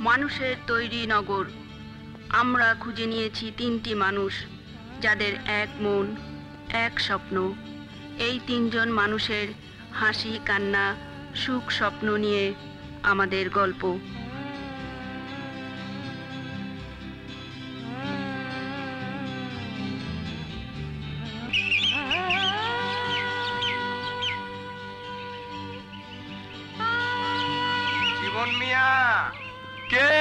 মানুষের তৈরি নগর। আমরা খুঁজে নিয়েছি তিনটি মানুষ, যাদের এক মন, এক স্বপ্ন। এই তিনজন মানুষের হাসি, কান্না, সুখ, স্বপ্ন নিয়ে আমাদের গল্প। জীবন মিয়া, কে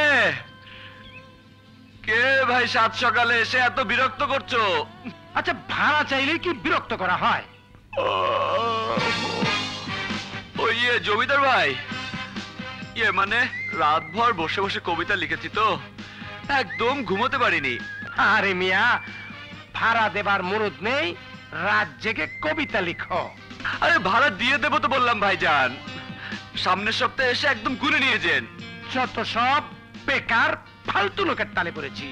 কে ভাই সাত সকালে এসে এত বিরক্ত করছো? আচ্ছা, ভাড়া চাইলেই কি বিরক্ত করা হয়? ওই জমিদার ভাই, মানে রাতভর বসে বসে কবিতা লিখেছি তো, একদম ঘুমোতে পারিনি। আরে মিয়া, ভাড়া দেবার মুরুদ নেই, রাত জেগে কবিতা লিখো। আরে ভাড়া দিয়ে দেবো তো বললাম ভাইজান, সামনের সপ্তাহে এসে একদম গুনে নিয়ে যান। যত সব বেকার ফালতু লোকের তালে পড়েছি।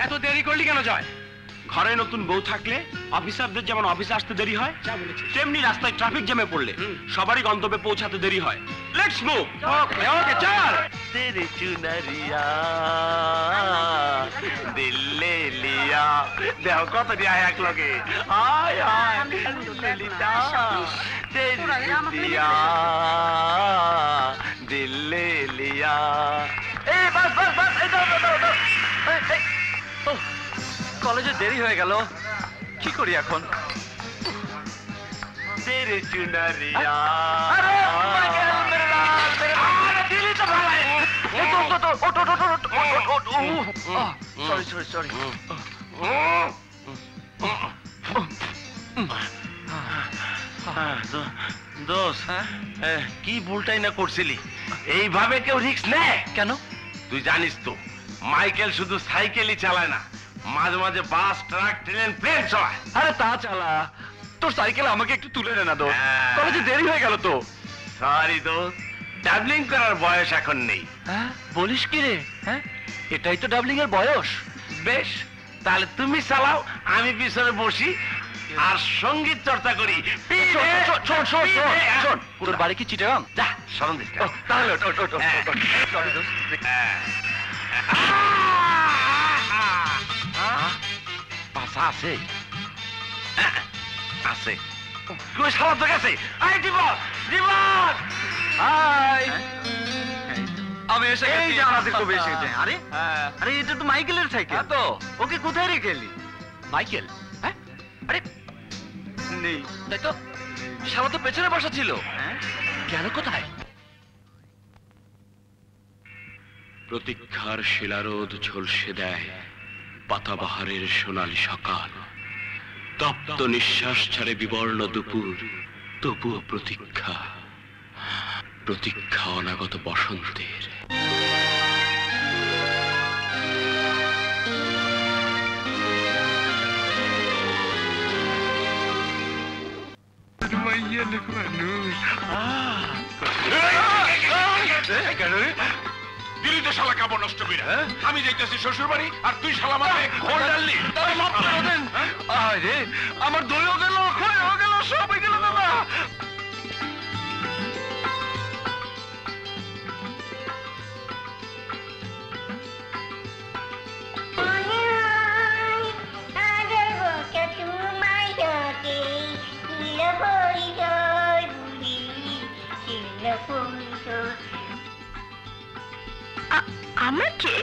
এত দেরি করলি কেন জয়? ঘরে নতুন বউ থাকলে অফিসারদের যেমন অফিসে আসতে দেরি হয়, তেমনি রাস্তায় ট্রাফিক জ্যামে পড়লে সবারই গন্তব্যে পৌঁছাতে দেরি হয়। Let's move. ওকে ওকে, চল। तेरी चुनरिया दिल ले लिया। দেখো কত দিয়া এক লগে। আয় আয় লিটা तेरी चुनरिया दिल ले लिया। এই বাস বাস বাস, এই দাও দাও দাও। কলেজে দেরি হয়ে গেল, কি করি এখন? तेरी चुनरिया। আরে মাইকেল, মেরে লাল, মেরে লাল, দিলি তো ভালো। সরি। দোষ, কি ভুলটাই না করছিলি? এইভাবে কেউ রিস্ক নেয় কেন? তুই জানিস তো মাইকেল শুধু সাইকেলই চালায় না, মাঝে মাঝে বাস, ট্রাক, ট্রেন, প্লেন চালায়। আরে তা চালা, তোর সাইকেল আমাকে একটু তুলে নে না দোষ, কলেজে দেরি হয়ে গেল তো। সরি দোষ, ডাবলিং করার বয়স এখন নেই। বলিস কি রে? হ্যাঁ, এটাই তো ডাবলিং এর বয়স। বেশ, তাহলে তুমি চালাও, আমি পিছনে বসি আর সঙ্গীত চর্চা করি। শোন, তোর বাড়ি কি চিটাগাং? যা শরণ দিস। তাহলে পাশা আছে আছে, তুই সারা তো গেছে। আই জীবন, জীবন, হাই, আমি এসে এই যে আমাদের কবে এসে গেছে। আরে আরে, এটা তো মাইকেলের সাইকেল তো। ওকে কোথায় রেখে এলি? মাইকেল? হ্যাঁ, আরে নেই, তাই তো। শালা তো পেছনে বসা ছিল, গেল কোথায়? প্রতীক্ষার শিলারোদ ঝলসে দেয় পাতাবাহারের সোনালী সকাল, তপ্ত নিঃশ্বাস ছাড়ে বিবর্ণ দুপুর, তবুও প্রতীক্ষা, প্রতীক্ষা অনাগত বসন্তের। দিলি তো শালা কাপড় নষ্ট করে। আমি যাইতেছি শ্বশুর বাড়ি আর তুই শালা মাথায় ঘোল ডাললি। আরে আমার দইও গেল, খইও গেল, সবই গেল দাদা। আমাকে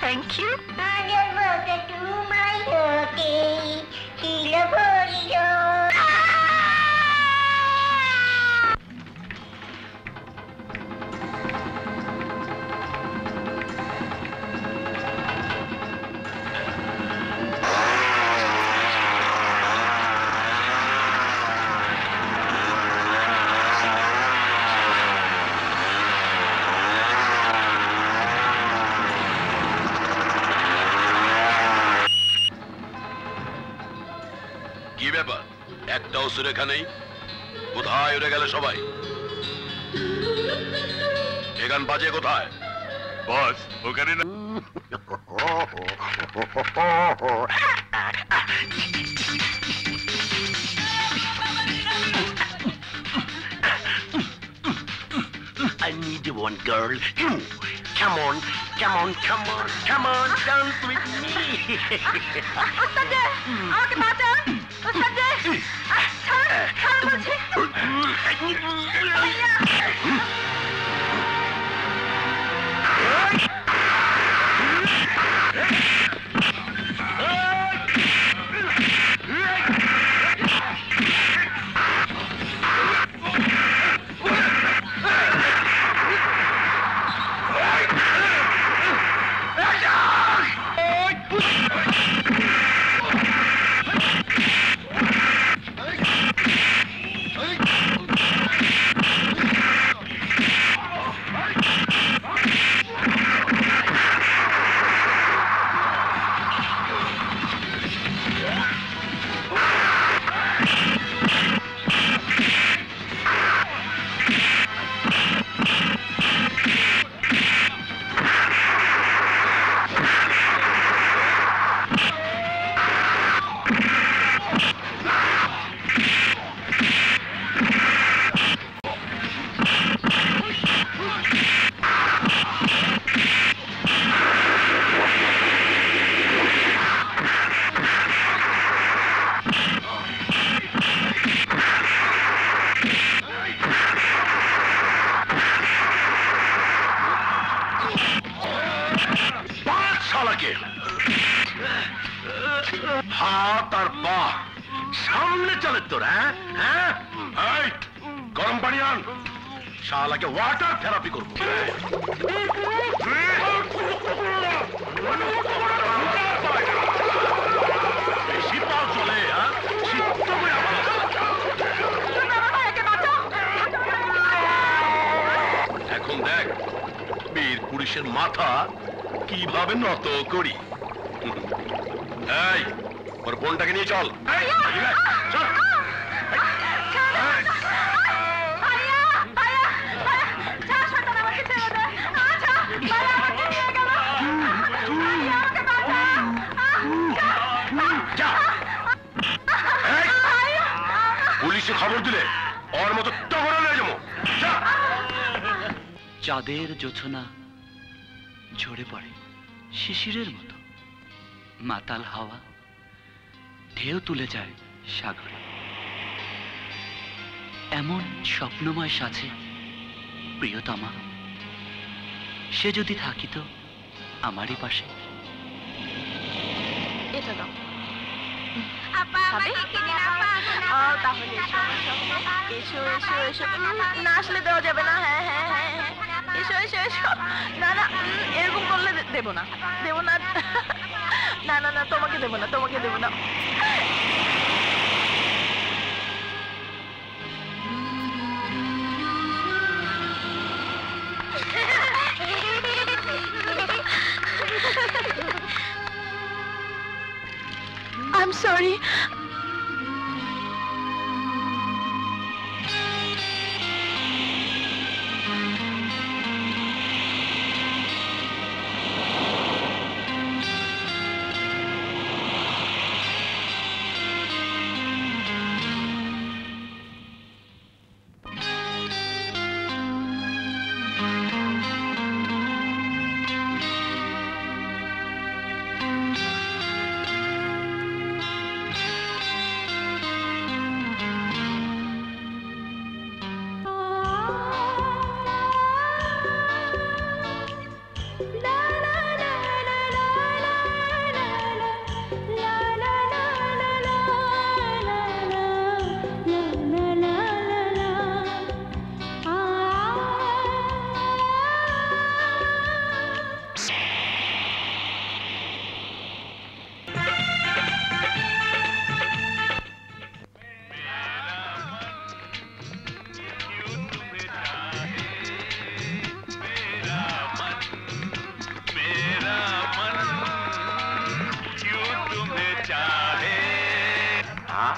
থ্যাংক ইউ। কি ব্যাপার, একটাও সুরেখা নেই? কোথায় উড়ে গেল সবাই? এ গান বাজে কোথায়? বস ওখানে না। I need one girl. You, come on, come on, come on, come on, dance with me. আমাকে বাঁচান হাত আর পা সামনে চলে তোর, হ্যাঁ? এই, গরম পানি আন, শালাকে ওয়াটার থেরাপি করবো। বেশি পাও চলে, সিদ্ধ করে আমার। এখন দেখ বীর পুরুষের মাথা কিভাবে নত করি। এই, ওর বোনটাকে নিয়ে চল। চল। পুলিশে খবর দিলে ওর মতো টগরা নিয়ে যাবো। চাঁদের জোছনা ঝরে পড়ে শিশিরের মতো, মাতাল হাওয়া ঢেউ তুলে যায় সাগরে। এমন স্বপ্নময় সাথে প্রিয়তমা, সে যদি থাকিত আমারই পাশে। এটা দাও তাহলে এসো এসো এসো, না আসলে দেওয়া যাবে না। হ্যাঁ হ্যাঁ হ্যাঁ হ্যাঁ, এসো এসো এসো। না না, এরকম করলে দেবো না, দেবো না। না না না, তোমাকে দেবো না, তোমাকে দেবো না। I'm sorry.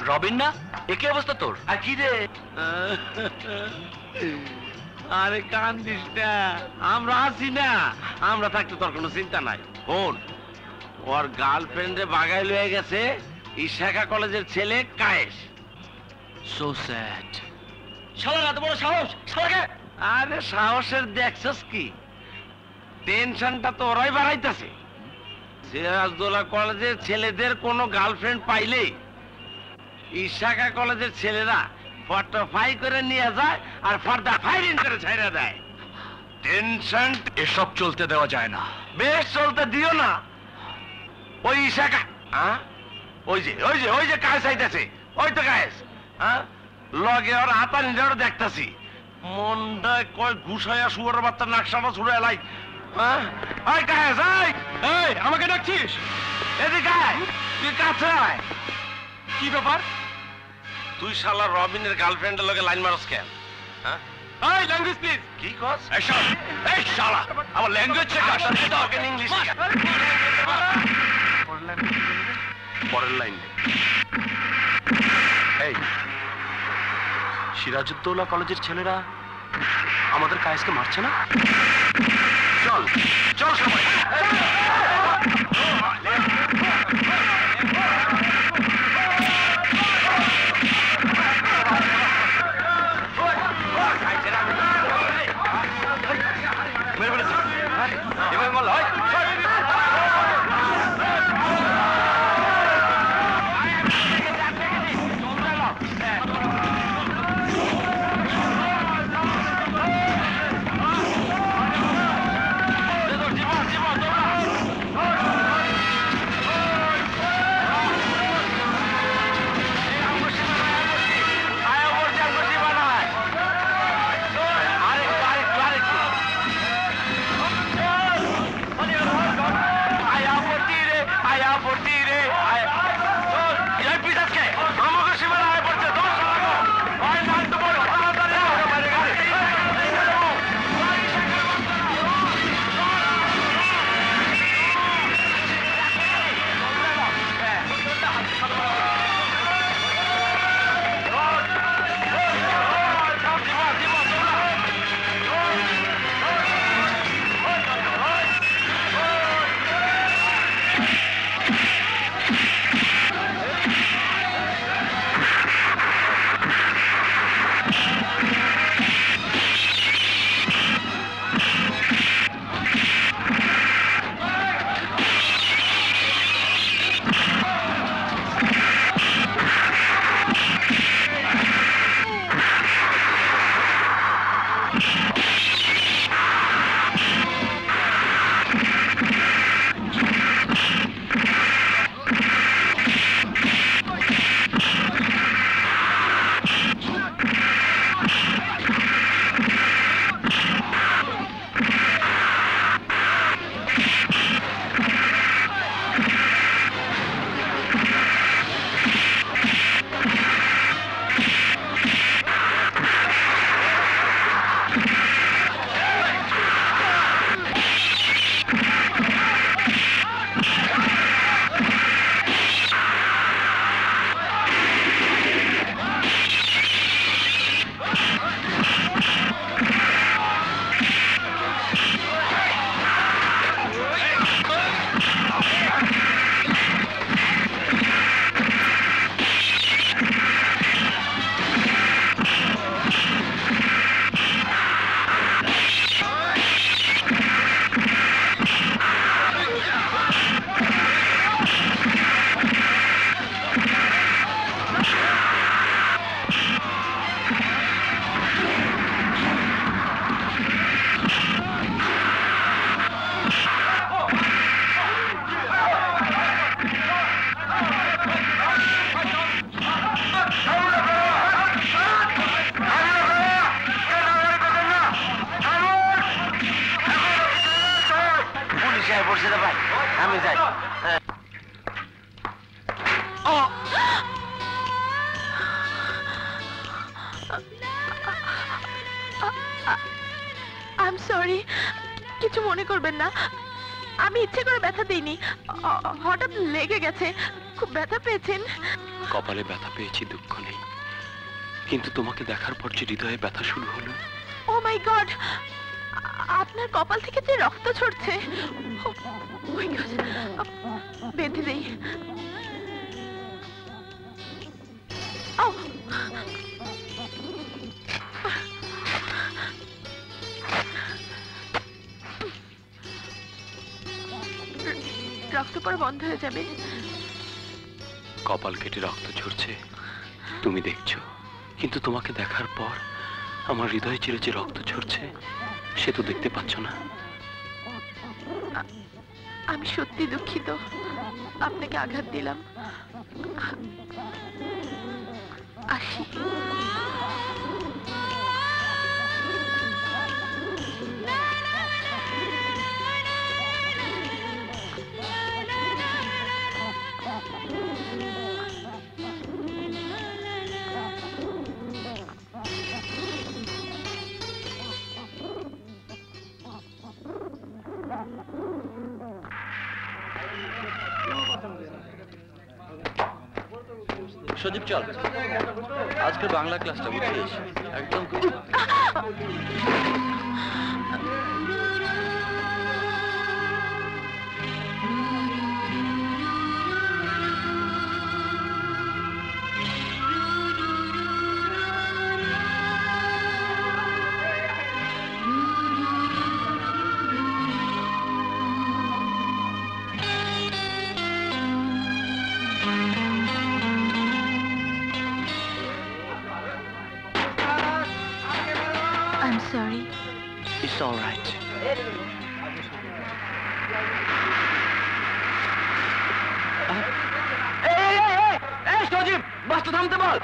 রবিন না, একই অবস্থা তোর। আর কি রে? আরে কান্দিস না, আমরা আছি না। আমরা থাকতে তোর কোনো চিন্তা নাই। শোন, ওর গার্লফ্রেন্ডে বাগাই লয়ে গেছে ইশাকা কলেজের ছেলে কায়েস। So sad. শালার এত বড় সাহস, শালাকে! আরে সাহসের দেখছস কি? টেনশনটা তো ওরাই বাড়াইতেছে। সিরাজদৌল্লা কলেজের ছেলেদের কোনো গার্লফ্রেন্ড পাইলেই ইশাকা কলেজের ছেলেরা ফটোফাই করে নিয়ে যায় আর ফার্দা ফায়ারিং করে ছাইড়া দেয়। টেনশন এসব চলতে দেওয়া যায় না। বেশ চলতে দিও না। ওই ইশাকা, হ্যাঁ, ওই যে কায়েস আইতাছে, ওই তো কায়েস, হ্যাঁ, লগে ওর হাতানি ধরে দেখতাছি। মনটায় কয় ঘুষাইয়া শুয়ার বাচ্চা নাকশাটা ছুড়ে এলাই। হ্যাঁ, ওই কায়েস, এই, আমাকে ডাকছিস? এদিকে আয়, তুই কাছে আয়। কি ব্যাপার? তুই শালা রবিনের গার্লফ্রেন্ডের লগে লাইন মারস কেন? হ্যাঁ, এই, ল্যাঙ্গুয়েজ প্লিজ। কি কস? এই শালা, আমার ল্যাঙ্গুয়েজ শেখাস। ইংলিশ পরের লাইন। এই সিরাজউদ্দৌলা কলেজের ছেলেরা আমাদের কায়েসকে মারছে না? চল চল সবাই। আমি যাই। আই এম সরি, কিছু মনে করবেন না, আমি ইচ্ছে করে ব্যথা দিইনি, হঠাৎ লেগে গেছে। খুব ব্যথা পেয়েছেন? কপালে ব্যথা পেয়েছি, দুঃখ নেই, কিন্তু তোমাকে দেখার পর যে হৃদয়ে ব্যথা শুরু হলো ও মাই গড, আপনার কপাল থেকে যে রক্ত ঝরছে। Oh my God, বেঁধে দেই। Oh! রক্ত পড়া বন্ধ হয়ে যাবে। কপাল কেটে রক্ত ঝরছে তুমি দেখছো, কিন্তু তোমাকে দেখার পর আমার হৃদয় চিরে যে রক্ত ঝরছে সে তো দেখতে পাচ্ছ না। আমি সত্যি দুঃখিত, আপনাকে আঘাত দিলাম। আসি। সজীব চল, আজকে বাংলা ক্লাসটা বুঝছিস একদম। I'm sorry. It's all right. সজীব, বাসটা থামতে বল।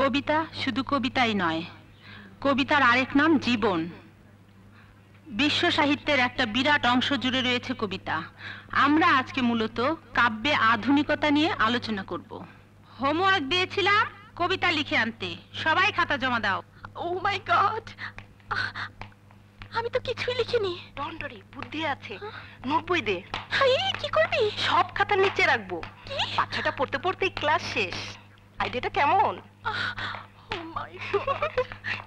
কবিতা শুধু কবিতাই নয়, কবিতার আরেক নাম জীবন। বিশ্ব সাহিত্যের একটা বিরাট অংশ জুড়ে রয়েছে কবিতা। আমরা আজকে মূলত কাব্যে আধুনিকতা নিয়ে আলোচনা করব। হোমওয়ার্ক দিয়েছিলাম কবিতা লিখে আনতে, সবাই খাতা জমা দাও। Oh my God! আমি তো কিছুই লিখিনি। ডন্ডরি বুদ্ধি আছে, নোট বই দে। হাই, কি করবি? সব খাতা নিচে রাখবো। বাচ্চাটা পড়তে পড়তেই ক্লাস শেষ। আইডিয়াটা কেমন? Oh my God!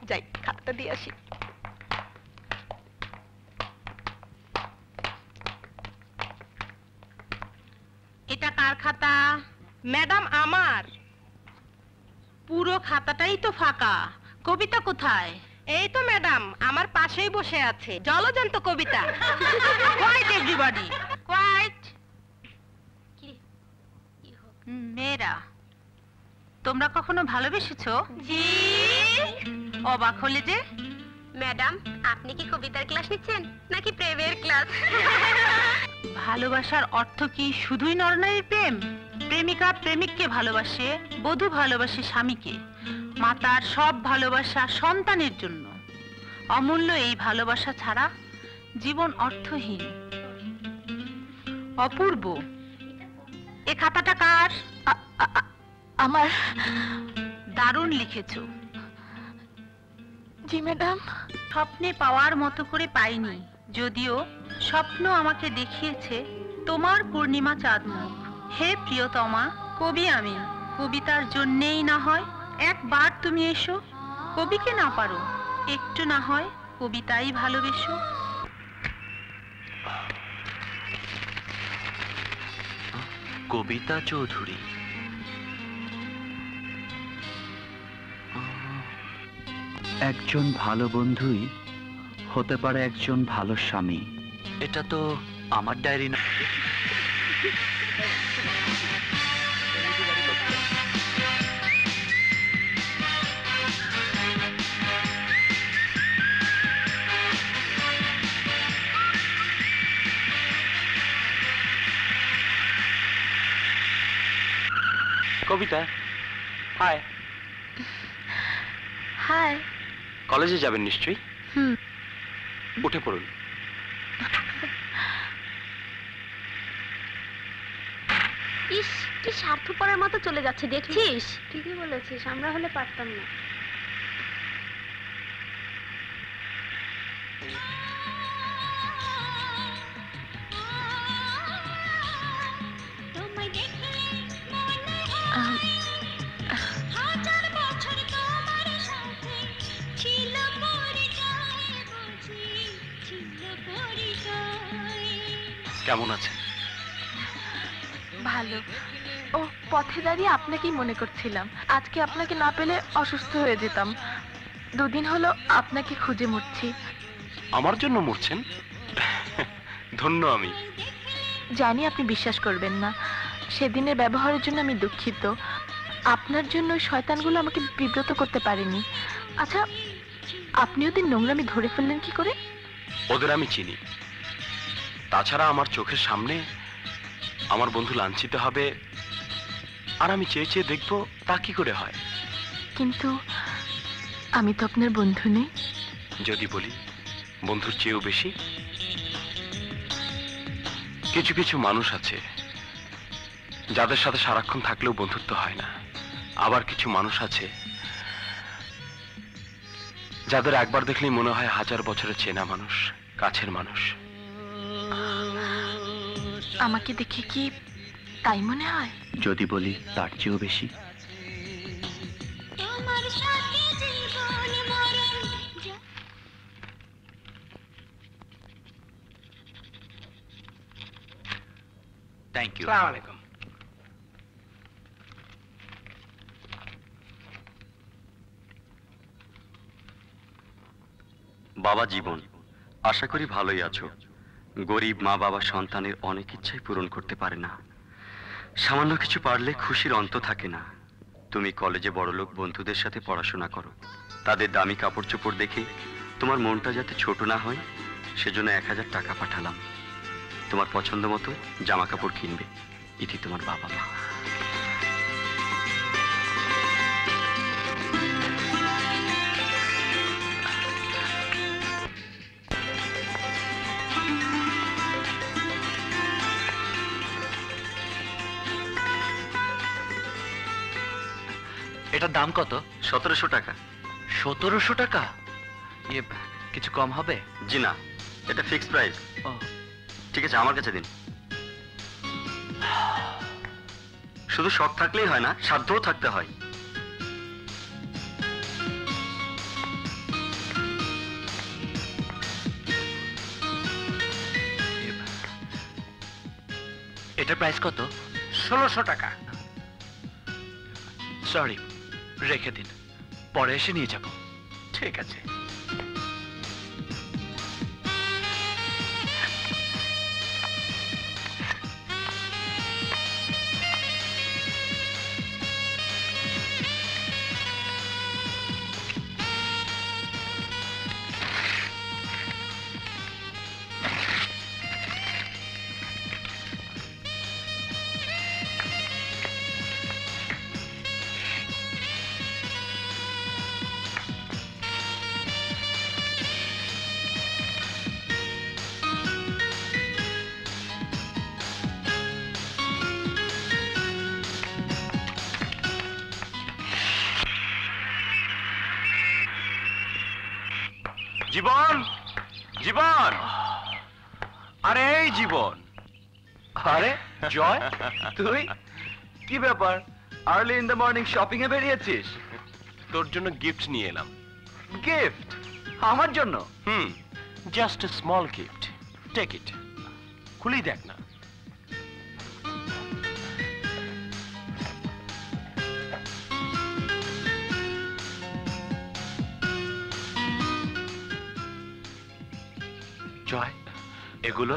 যাই খাতাটা দিয়ে আসি। এটা কার খাতা? ম্যাডাম আমার। পুরো খাতাটাই তো ফাঁকা, কবিতা কোথায়? এই তো ম্যাডাম আমার পাশেই বসে আছে, জলজন্ত কবিতা। Quiet everybody, quiet. মেয়েরা, তোমরা কখনো ভালোবেসেছো? জি। অবাক হলে যে। ম্যাডাম আপনি কি কবিতার ক্লাস নিচ্ছেন নাকি প্রেমের ক্লাস? ভালোবাসার অর্থ কি শুধুই নরনারীর প্রেম? প্রেমিকা প্রেমিককে ভালোবাসে, বধূ ভালোবাসে স্বামীকে। মাতার সব ভালোবাসা সন্তানের জন্য। অমূল্য এই ভালোবাসা ছাড়া জীবন অর্থহীন। অপূর্ব, এ খাতাটা কার? আমার। দারুণ লিখেছো। জি ম্যাডাম। স্বপ্নে পাওয়ার মতো করে পাইনি, যদিও স্বপ্ন আমাকে দেখিয়েছে তোমার পূর্ণিমা চাঁদ মুখ। হে প্রিয়তমা, কবি আমি, কবিতার জন্যেই না হয় একবার তুমি এসো। কবিকে না পারো, একটু না হয় কবিতাই ভালোবেসো। কবিতা চৌধুরী। একজন ভালো বন্ধুই হতে পারে একজন ভালো স্বামী। এটা তো আমার ডায়েরি না। কবিতা, হাই। হাই। কলেজে যাবেন নিশ্চয়ই? হুম। উঠে পড়ুন। ইস কি স্বার্থপরের মতো চলে যাচ্ছে দেখছিস? ঠিকই বলেছিস, আমরা হলে পারতাম না। কেমন আছেন? ভালো। ও পথে দাঁড়িয়ে আপনাকেই মনে করছিলাম। আজকে আপনাকে না পেলে অসুস্থ হয়ে যেতাম। দুদিন হলো আপনাকে খুঁজে মরছি। আমার জন্য মরছেন? ধন্য আমি। জানি আপনি বিশ্বাস করবেন না, সেদিনের ব্যবহারের জন্য আমি দুঃখিত। আপনার জন্য ওই শয়তানগুলো আমাকে বিব্রত করতে পারেনি। আচ্ছা, আপনি ওদের নোংরামি ধরে ফেললেন কি করে? ওদের আমি চিনি। তাছাড়া আমার চোখের সামনে আমার বন্ধু লাঞ্ছিত হবে আর আমি চেয়ে চেয়ে দেখবো তা কি করে হয়? কিন্তু আমি তো আপনার বন্ধু নেই। যদি বলি বন্ধুর চেয়েও বেশি। কিছু কিছু মানুষ আছে যাদের সাথে সারাক্ষণ থাকলেও বন্ধুত্ব হয় না। আবার কিছু মানুষ আছে যাদের একবার দেখলেই মনে হয় 1000 বছরের চেনা মানুষ, কাছের মানুষ। আমাকে দেখে কি তাই মনে হয়? যদি বলি তার চেয়েও বেশি। Thank you. আসসালামু আলাইকুম। বাবা জীবন, আশা করি ভালোই আছো। গরিব মা বাবা সন্তানের অনেক ইচ্ছাই পূরণ করতে পারে না। সামান্য কিছু পারলে খুশির অন্ত থাকে না। তুমি কলেজে বড়লোক বন্ধুদের সাথে পড়াশোনা করো, তাদের দামি কাপড় চোপড় দেখে তোমার মনটা যাতে ছোট না হয় সেজন্য 1000 টাকা পাঠালাম। তোমার পছন্দ মতো জামা কাপড় কিনবে। ইতি তোমার বাবা মা। এটার দাম কত? 1700 টাকা। 1700 টাকা? কিছু কম হবে? জি না, এটা ফিক্সড প্রাইস। ঠিক আছে, আমার কাছে দিন। শুধু শখ থাকলেই হয় না, সাধ্যও থাকতে হয়। এটার প্রাইস কত? 1600 টাকা। সরি, রেখে দিন, পরে এসে নিয়ে যাব। ঠিক আছে। জীবন, জীবন, আরে এই জীবন। আরে জয়, তুই কি ব্যাপার, early in the morning shopping এ বেরিয়েছিস? তোর জন্য গিফট নিয়ে এলাম। গিফট আমার জন্য? Just a small gift, take it. খুলি দেখ না। জয়, এগুলো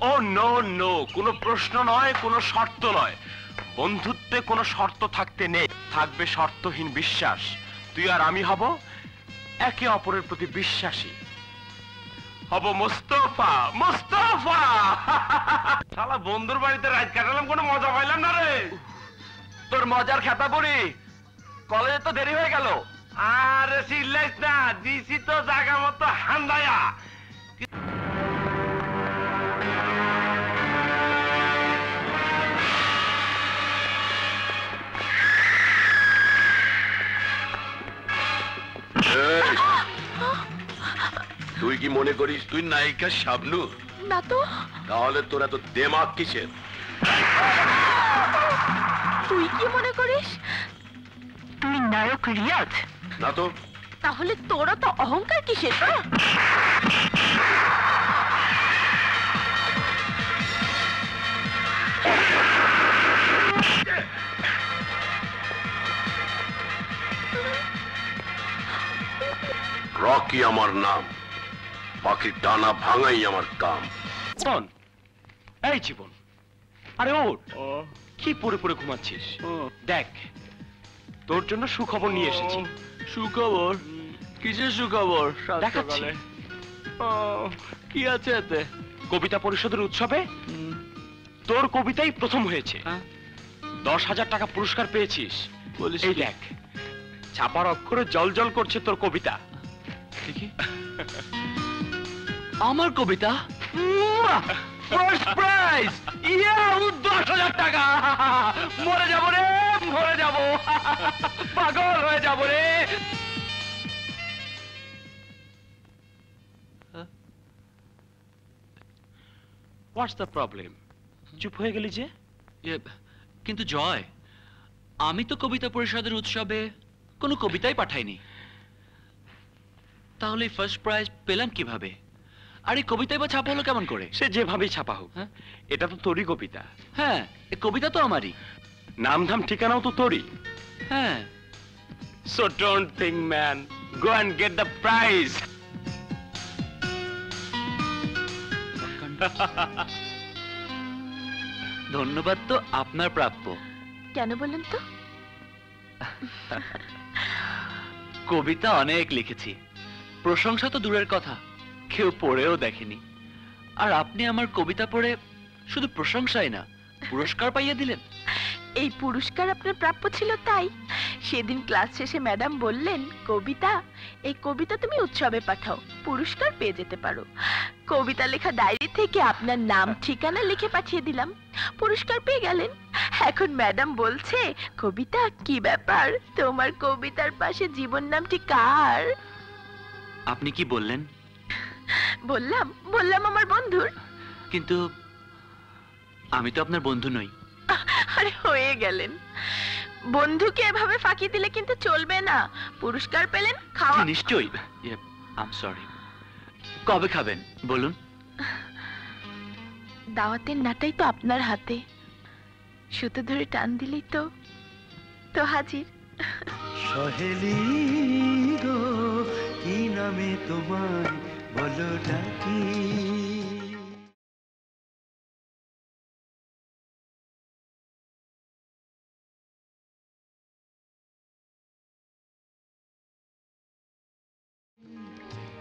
ও নো নো, কোনো প্রশ্ন নয়, কোনো শর্ত নয়। বন্ধুত্বে কোনো শর্ত থাকতে নেই, থাকবে শর্তহীন বিশ্বাস। তুই আর আমি হব একে অপরের প্রতি বিশ্বাসী, হব মোস্তফা মোস্তফা। শালা বন্ধুর বাড়িতে রাত কাটালাম, কোনো মজা পাইলাম না রে। তোর মজার খেতা পড়ি, কলেজে তো দেরি হয়ে গেল। আরে চিল্লাইস না, দিছি তো জায়গা মতো হান্দায়া। তুই কি মনে করিস তুই নায়িকা শাবনূর? না তো। তাহলে তোর এত দেমাগ কিসের? তুই কি মনে করিস তুই নায়ক রিয়াজ? না তো। তাহলে তোরা তো অহংকার কিসের? রকি আমার নাম, পাখির ডানা ভাঙাই আমার কাম। এই জীবন, আরে ওঠ, কি পড়ে পড়ে ঘুমাচ্ছিস? দেখ, তোর জন্য সুখবর নিয়ে এসেছি। সুখবর? কিসের সুখবর? দেখাচ্ছি। কি আছে এতে? কবিতা পরিষদের উৎসবে তোর কবিতাই প্রথম হয়েছে। 10,000 টাকা পুরস্কার পেয়েছিস। এই দেখ, ছাপার অক্ষরে জল জল করছে তোর কবিতা। দেখি। আমার কবিতা? First prize! ইয়া, 10,000 টাকা! মরে যাব রে, মরে যাব, পাগল হয়ে যাব রে। What's the problem? চুপ হয়ে গেলি যে? কিন্তু জয়, আমি তো কবিতা পরিষদের উৎসবে কোনো কবিতাই পাঠাইনি, তাহলে ফার্স্ট প্রাইজ পেলাম কিভাবে? আর এই কবিতাই বা ছাপা হলো কেমন করে? সে যেভাবেই ছাপা হোক, এটা তো তোরই কবিতা। হ্যাঁ, এই কবিতা তো আমারই। নাম ধাম ঠিকানাও তো তোরই। হ্যাঁ। So don't think, man. Go and get the prize. ধন্যবাদ তো আপনার প্রাপ্য। কেন বলেন তো? কবিতা অনেক লিখেছি, প্রশংসা তো দূরের কথা, কেউ পড়েও দেখেনি। আর আপনি আমার কবিতা পড়ে শুধু প্রশংসাই না, পুরস্কার পাইয়ে দিলেন। এই পুরস্কার আপনার প্রাপ্য ছিল, তাই সেদিন ক্লাস শেষে ম্যাডাম বললেন, কবিতা, এই কবিতা তুমি উৎসবে পাঠাও, পুরস্কার পেয়ে যেতে পারো। কবিতা লেখা ডায়েরি থেকে আপনার নাম ঠিকানা লিখে পাঠিয়ে দিলাম, পুরস্কার পেয়ে গেলেন। এখন ম্যাডাম বলছে, কবিতা কি ব্যাপার, তোমার কবিতার পাশে জীবন নামটি কার? আপনি কি বললেন? বললাম আমার বন্ধুর। কিন্তু আমি তো আপনার বন্ধু নই। আরে হয়ে গেলেন, বন্ধুকে এভাবে ফাঁকি দিলে কিন্তু চলবে না। পুরস্কার পেলেন, খাওয়া। নিশ্চয়ই। I am sorry. কবে খাবেন বলুন? দাওয়াতের নাটাই তো আপনার হাতে, সুতো ধরে টান দিলেই তো হাজির। সহেলি গো, কি নামে তোমার বলো ডাকি?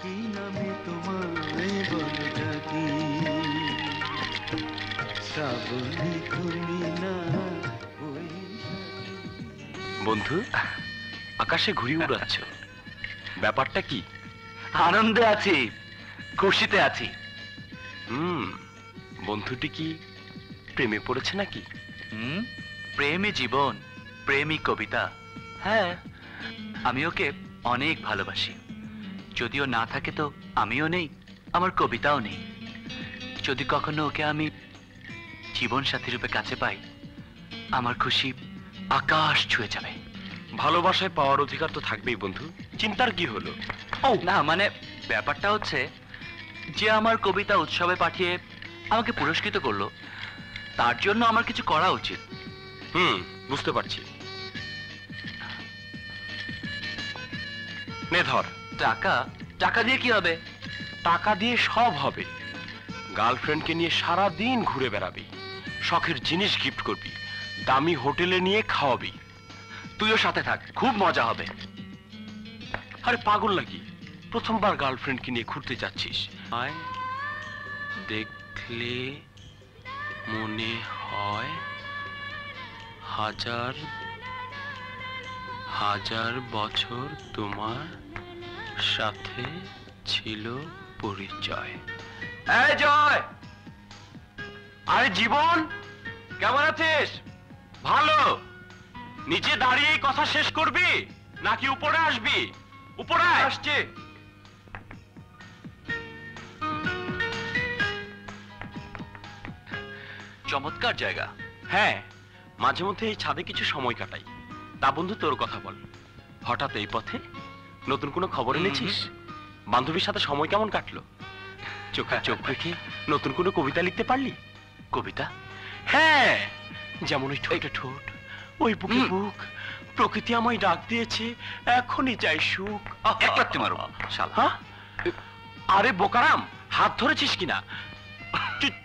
কি নামে তোমায় বলো ডাকি? শ্রাবণী তুমি না ওই। বন্ধু, আকাশে ঘুড়ি উড়াচ্ছ, ব্যাপারটা কি? আনন্দে আছি, খুশিতে আছি। বন্ধুটি কি প্রেমে পড়েছে নাকি? প্রেমই জীবন, প্রেমই কবিতা। হ্যাঁ, আমি ওকে অনেক ভালোবাসি। যদিও না থাকে তো আমিও নেই, আমার কবিতাও নেই। যদি কখনো ওকে আমি জীবন সাথী রূপে কাছে পাই, আমার খুশি আকাশ ছুঁয়ে যাবে। ভালোবাসায় পাওয়ার অধিকার তো থাকবেই বন্ধু, চিন্তার কি হলো? না, মানে ব্যাপারটা হচ্ছে যে আমার কবিতা উৎসবে পাঠিয়ে আমাকে পুরস্কৃত করলো, তার জন্য আমার কিছু করা উচিত। বুঝতে পারছি। নে ধর। টাকা দিয়ে কি হবে? টাকা দিয়ে সব হবে। গার্লফ্রেন্ডকে নিয়ে সারা দিন ঘুরে বেড়াবি, শখের জিনিস গিফট করবি, দামি হোটেলে নিয়ে খাওয়াবি। তুইও সাথে থাক, খুব মজা হবে। আরে পাগল নাকি, প্রথমবার গার্লফ্রেন্ডকে নিয়ে ঘুরতে যাচ্ছিস। দেখলে মনে হয় হাজার হাজার বছর তোমার সাথে ছিল পরিচয়। এই জয়! আরে জীবন, কেমন আছিস? ভালো। নিচে দাঁড়িয়ে কথা শেষ করবি নাকি উপরে আসবি? উপরে আসছে। চমৎকার জায়গা। হ্যাঁ, মাঝে মধ্যে এই ছাদে কিছু সময় কাটাই। তা বন্ধু, তোর কথা বল, হঠাৎ এই পথে নতুন কোনো খবর এনেছিস? বান্ধবীর সাথে সময় কেমন কাটলো? চোখে চোখ রেখে নতুন কোনো কবিতা লিখতে পারলি? কবিতা? হ্যাঁ, যেমন ওই ঠোঁটে ঠোঁট, ওই বুকে বুক, প্রকৃতি আমায় ডাক দিয়েছে, এখনই চাই সুখ। এক লাথি মারো শালা। হ্যাঁ? আরে বোকারাম, হাত ধরেছিস কিনা,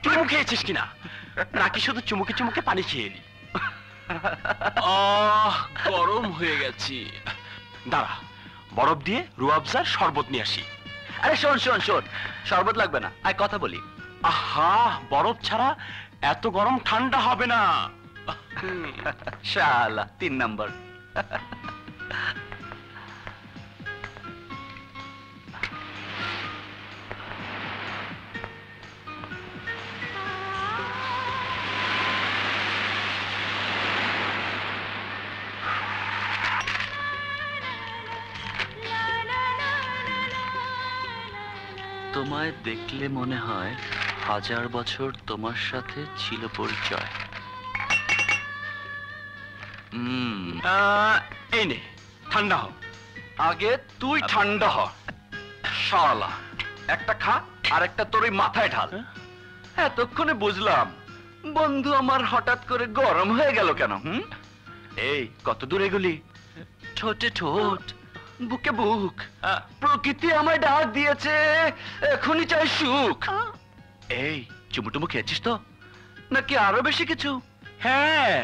চুমু খেয়েছিস কিনা, নাকি শুধু চুমুকে চুমুকে পানি খেয়ে এলি? গরম হয়ে গেছি, দাঁড়া বরফ দিয়ে রুয়াবজার শরবত নিয়ে আসি। আরে শোন শোন শোন, শরবত লাগবে না, আয় কথা বলি। আহা, বরফ ছাড়া এত গরম ঠান্ডা হবে না। শালা 3 নাম্বার। তোমায় দেখলে মনে হয় 1000 বছর তোমার সাথে ছিল পরিচয়। এই নে, ঠান্ডা হ। আগে তুই ঠান্ডা হ শালা, একটা খা আর একটা তোর ওই মাথায় ঢাল। এতক্ষণে বুঝলাম বন্ধু আমার হঠাৎ করে গরম হয়ে গেল কেন। এই কত দূর এগুলি? ঠোঁটে ঠোঁট, বুকে বুক, প্রকৃতি আমায় ডাক দিয়েছে, এখনই চাই সুখ। এই চুমুটুমু খেয়েছিস তো, নাকি আরো বেশি কিছু? হ্যাঁ,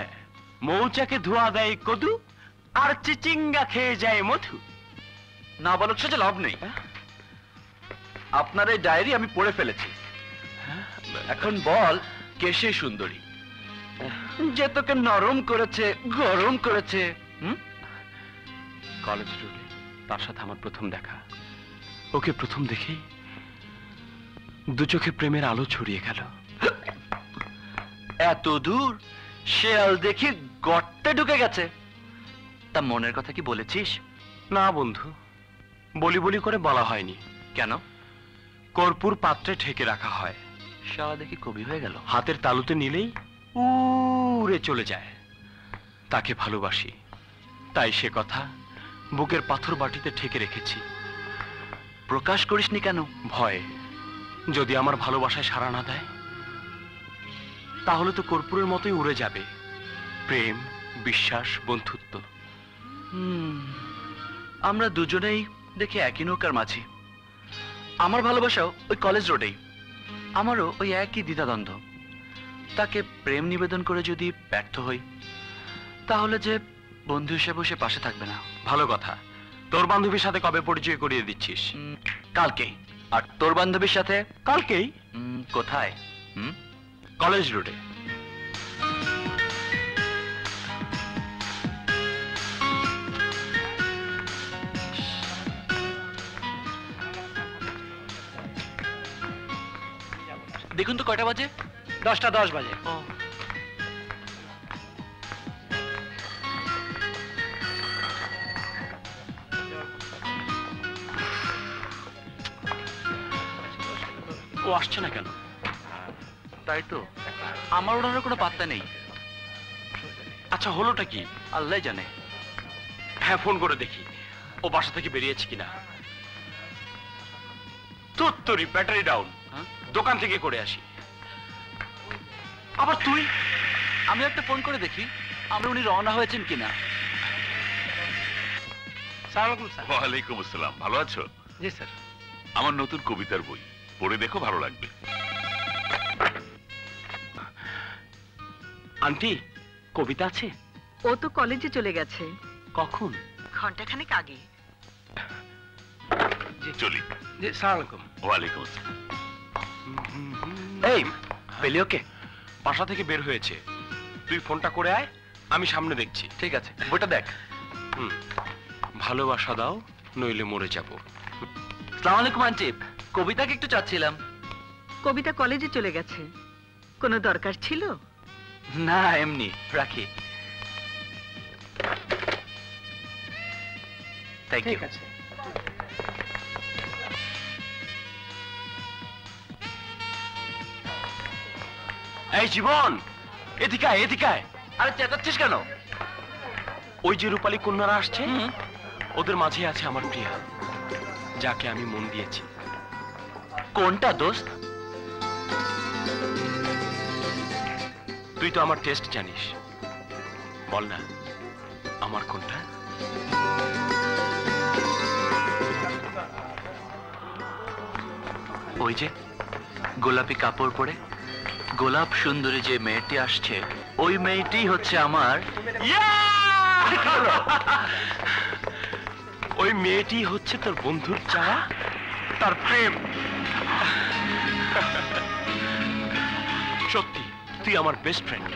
মৌচাকে ধোয়া দেয় কদু, আর চিচিঙ্গা খেয়ে যায় মধু। না বলার সাথে লাভ নেই। আপনার এই ডায়েরি আমি পড়ে ফেলেছি। এখন বল কে সেই সুন্দরী যে তোকে নরম করেছে, গরম করেছে? কলেজ রোডে তার সাথে আমার প্রথম দেখা। ওকে প্রথম দেখেই দু চোখে প্রেমের আলো ছড়িয়ে গেল। এত দূর শেয়াল দেখি গর্তে ঢুকে গেছে। তা মনের কথা কি বলেছিস? না বন্ধু, বলি বলি করে বলা হয়নি। কেন? কর্পূর পাত্রে ঢেকে রাখা হয়, শালা দেখি কবি হয়ে গেল। হাতের তালুতে নিলেই উড়ে চলে যায়। তাকে ভালোবাসি, তাই সে কথা বুকের পাথর বাটিতে ঠেকে রেখেছি। প্রকাশ করিসনি কেন? ভয়ে, যদি আমার ভালোবাসায় সাড়া না দেয় তাহলে তো কর্পূরের মতোই উড়ে যাবে প্রেম, বিশ্বাস, বন্ধুত্ব। আমরা দুজনেই দেখি একই নৌকার মাঝি। আমার ভালোবাসাও ওই কলেজ রোডেই, আমারও ওই একই দ্বিধাদ্বন্দ্ব। তাকে প্রেম নিবেদন করে যদি ব্যর্থ হই, তাহলে যে বন্ধু হিসেবে সে পাশে থাকবে না। ভালো কথা, তোর বান্ধবীর সাথে কবে পরিচয় করিয়ে দিচ্ছিস? কালকেই। আর তোর বান্ধবীর সাথে? কালকেই। কোথায়? কলেজ রোডে। দেখুন তো কয়টা বাজে? 10টা 10 বাজে। ও আসছে না কেন? তাই তো, আমার ওনার কোনো পাত্তা নেই। আচ্ছা, হলোটা কি? আল্লাহ জানে। হ্যাঁ, ফোন করে দেখি ও বাসা থেকে বেরিয়েছে কিনা। তোর ব্যাটারি ডাউন, দোকান থেকে করে আসি। আবার তুই? আমি একটা ফোন করে দেখি আমরা উনি রওনা হয়েছেন কিনা। ওয়ালাইকুম আসসালাম, ভালো আছো? জি স্যার। আমার নতুন কবিতার বই পড়ে দেখো, ভালো লাগবে। আন্টি, কবিতা আছে? ও তো কলেজে চলে গেছে। কখন? ঘন্টাখানেক আগে। চলি। জি, সালাম আলাইকুম। ওয়ালাইকুম আসসালাম। এই পেলি ওকে? বাসা থেকে বের হয়েছে, তুই ফোনটা করে আয়, আমি সামনে দেখছি। ঠিক আছে, বইটা দেখ। ভালোবাসা দাও, নইলে মরে যাব। আসসালামু আলাইকুম আন্টি, কবিতাকে একটু চাচ্ছিলাম। কবিতা কলেজে চলে গেছে। কোনো দরকার ছিল? না, এমনি রাখি। ঠিক আছে। এই জীবন, এদিকে আয়, এদিকে আয়। আরে চেঁচাচ্ছিস কেন? ওই যে রূপালী কন্যারা আসছে, ওদের মাঝে আছে আমার প্রিয়া, যাকে আমি মন দিয়েছি। কোনটা দোস্ত? তুই তো আমার টেস্ট জানিস, বল না আমার কোনটা? ওই যে গোলাপি কাপড় পরে গোলাপ সুন্দরী যে মেয়েটি আসছে, ওই মেয়েটি হচ্ছে আমার। ওই মেয়েটি হচ্ছে তোর বন্ধুর চাওয়া, তার প্রেম। সত্যি তুই আমার বেস্ট ফ্রেন্ড,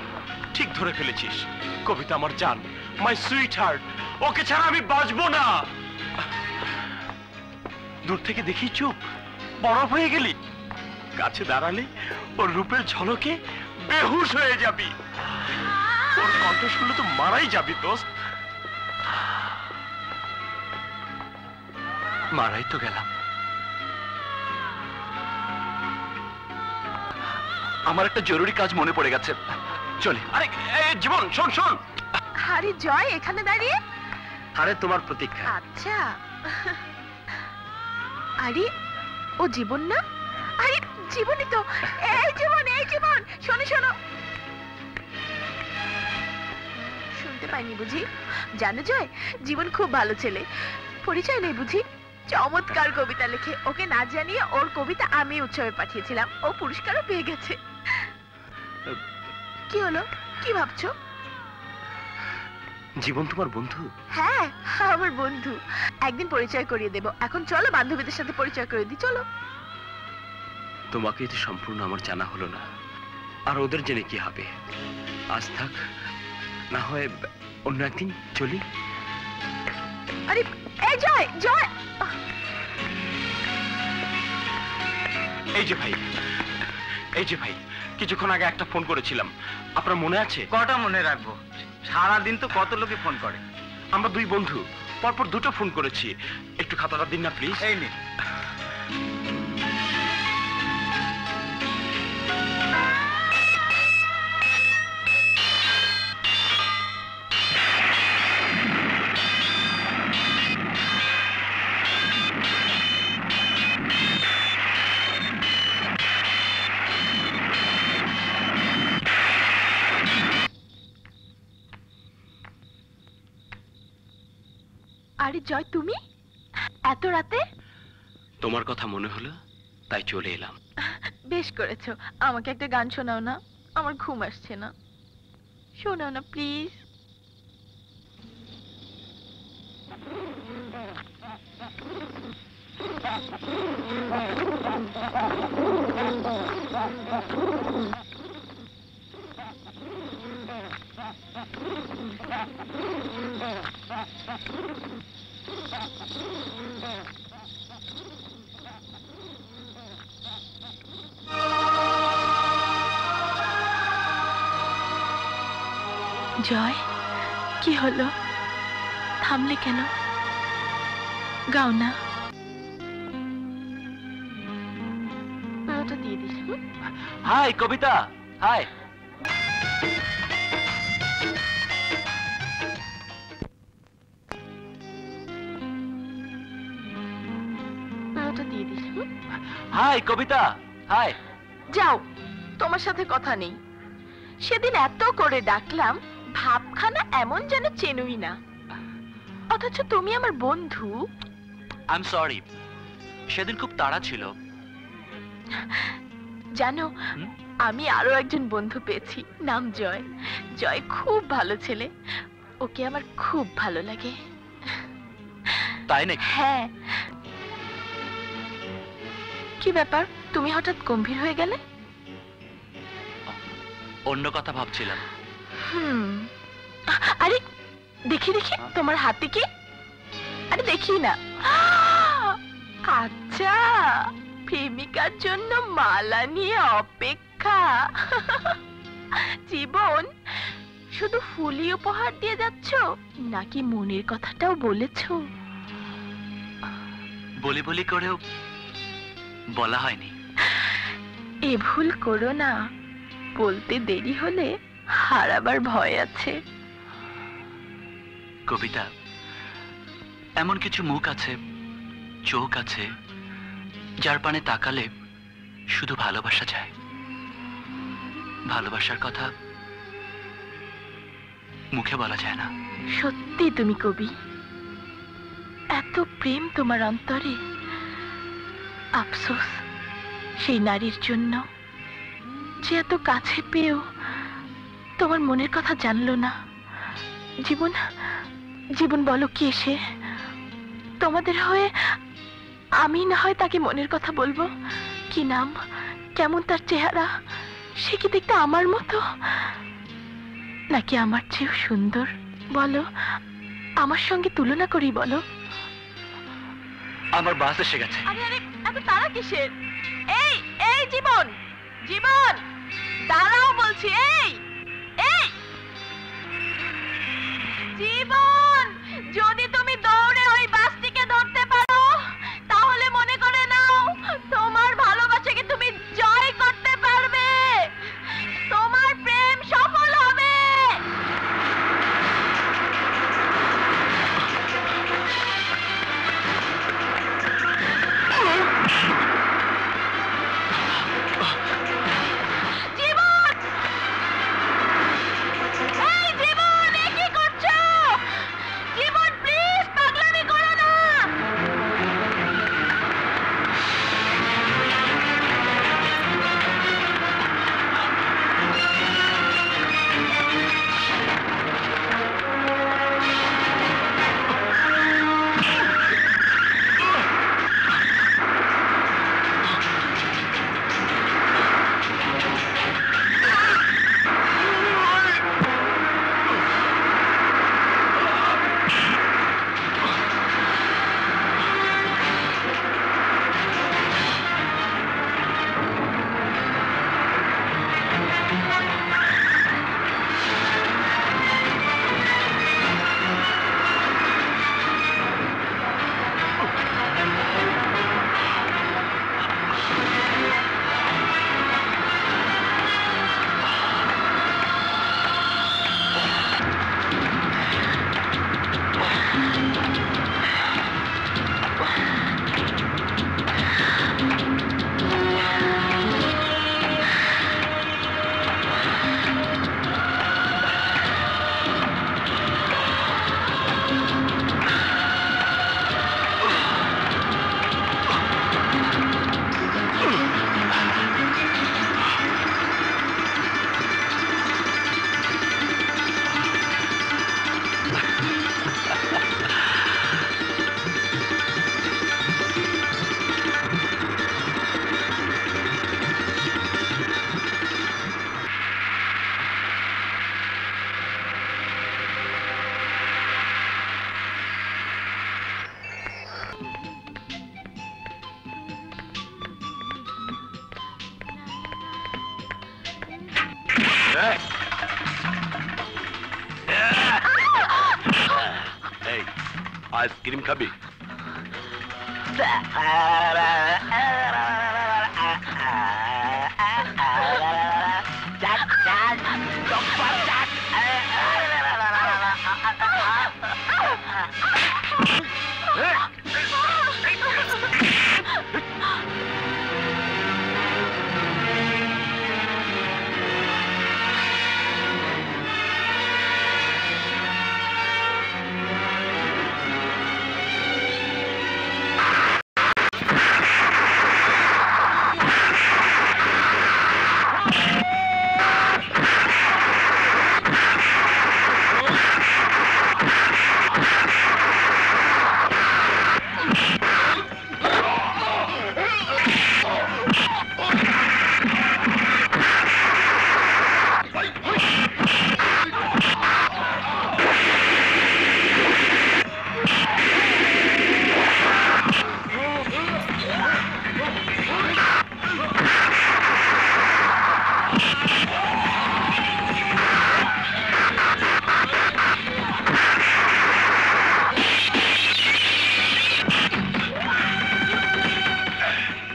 ঠিক ধরে ফেলেছিস। কবিতা আমার জান, মাই সুইট হার্ট, ওকে ছাড়া আমি বাঁচবো না। দূর থেকে দেখি চুপ, বরফ হয়ে গেলি, কাছে দাঁড়ালে ওর রূপের ঝলকে বেহুশ হয়ে যাবি। ওর কণ্ঠ শুনলে তো মারাই যাবি দোস্ত। মারাই তো গেলাম। আমার একটা জরুরি কাজ মনে পড়ে গেছে, চলে। আরে জীবন শোন শোন। আরে জয় এখানে দাঁড়িয়ে? আরে তোমার প্রতীক্ষা। আচ্ছা, আরে ও জীবন না? আরে জীবনই তো। এই জীবন, এই জীবন, শোনো শোনো। শুনতে পাইনি বুঝি? জানো জয়, জীবন খুব ভালো ছেলে, পরিচয় নেই বুঝি? চমৎকার কবিতা লেখে। ওকে না জানিয়ে ওর কবিতা আমি উৎসবে পাঠিয়েছিলাম, ও পুরস্কারও পেয়ে গেছে। কি হলো, কি ভাবছো? জীবন তোমার বন্ধু? হ্যাঁ, আমার বন্ধু। একদিন পরিচয় করিয়ে দেব। এখন চলো বান্ধবীদের সাথে পরিচয় করে দিই, চলো। তোমাকে তো সম্পূর্ণ আমার জানা হলো না, আর ওদের জেনে কি হবে? আজ থাক, না হয় অন্য একদিন চলি। আরে এই জয়, জয়। এই যে ভাই, এই যে ভাই, কিছুক্ষণ আগে একটা ফোন করেছিলাম, আপনার মনে আছে? কটা মনে রাখবো, সারাদিন তো কত লোকে ফোন করে। আমরা দুই বন্ধু পরপর দুটো ফোন করেছি, একটু খাতাটা দিন না প্লিজ। এই নিন। আরে জয়, তুমি এত রাতে? তোমার কথা মনে হলো তাই চলে এলাম। বেশ করেছো। আমাকে একটা গান শোনাও না, আমার ঘুম আসছে না। শোনাও না প্লিজ। জয়, কি হলো? থামলে কেন? গাও না। ওটা দিয়ে দিস। High Kabita, high. ওটা দিয়ে দিস। High Kabita, high. যাও, তোমার সাথে কথা নেই। সেদিন এত করে ডাকলাম, ভাবখানা এমন যেন চেনুই না, অথচ তুমি আমার বন্ধু। আই এম সরি, সেদিন খুব তাড়া ছিল। জানো, আমি আরো একজন বন্ধু পেয়েছি, নাম জয়। জয় খুব ভালো ছেলে, ওকে আমার খুব ভালো লাগে। তাই নাকি? হ্যাঁ। কি ব্যাপার, তুমি হঠাৎ গম্ভীর হয়ে গেলে? অন্য কথা ভাবছিলাম। আরে দেখি দেখি তোমার হাতে কি? আরে দেখি না। আচ্ছা, প্রেমিকার জন্য মালা নিয়ে অপেক্ষা। জীবন, শুধু ফুলই উপহার দিয়ে যাচ্ছ নাকি মনের কথাটাও বলেছো? বলি বলি করেও বলা হয়নি। এ ভুল করো না, বলতে দেরি হলে হারাবার ভয় আছে। কবিতা, এমন কিছু মুখ আছে, চোখ আছে, যার পানে তাকালে শুধু ভালোবাসা যায়। ভালোবাসার কথা মুখে বলা যায় না। সত্যি তুমি কবি, এত প্রেম তোমার অন্তরে। আফসোস সেই নারীর জন্য যে এত কাছে পেয়েও তোমার মনের কথা জানলো না। জীবন, জীবন বলো কি এসে তোমাদের হয়ে আমি না হয় তাকে মনের কথা বলবো। কি নাম, কেমন তার চেহারা, সে কি দেখতে আমার মতো নাকি আমার চেয়েও সুন্দর? বলো, আমার সঙ্গে তুলনা করি বলো। আমার বাস এসে গেছে। আরে আরে, এত তারা কিসের? এই এই জীবন, জীবন দাঁড়াও বলছি। এই এই জীবন, যদি তুমি দৌড়ে ওই বাসটিকে ধরতে পারো তাহলে মনে করে নাও তোমার ভালোবাসাকে তুমি জয় করতে পারবে, তোমার প্রেম সফল হবে। জীবন, এই জীবন, এ কি করছো? জীবন প্লিজ পাগলামি করো না। এই আইসক্রিম খাবি?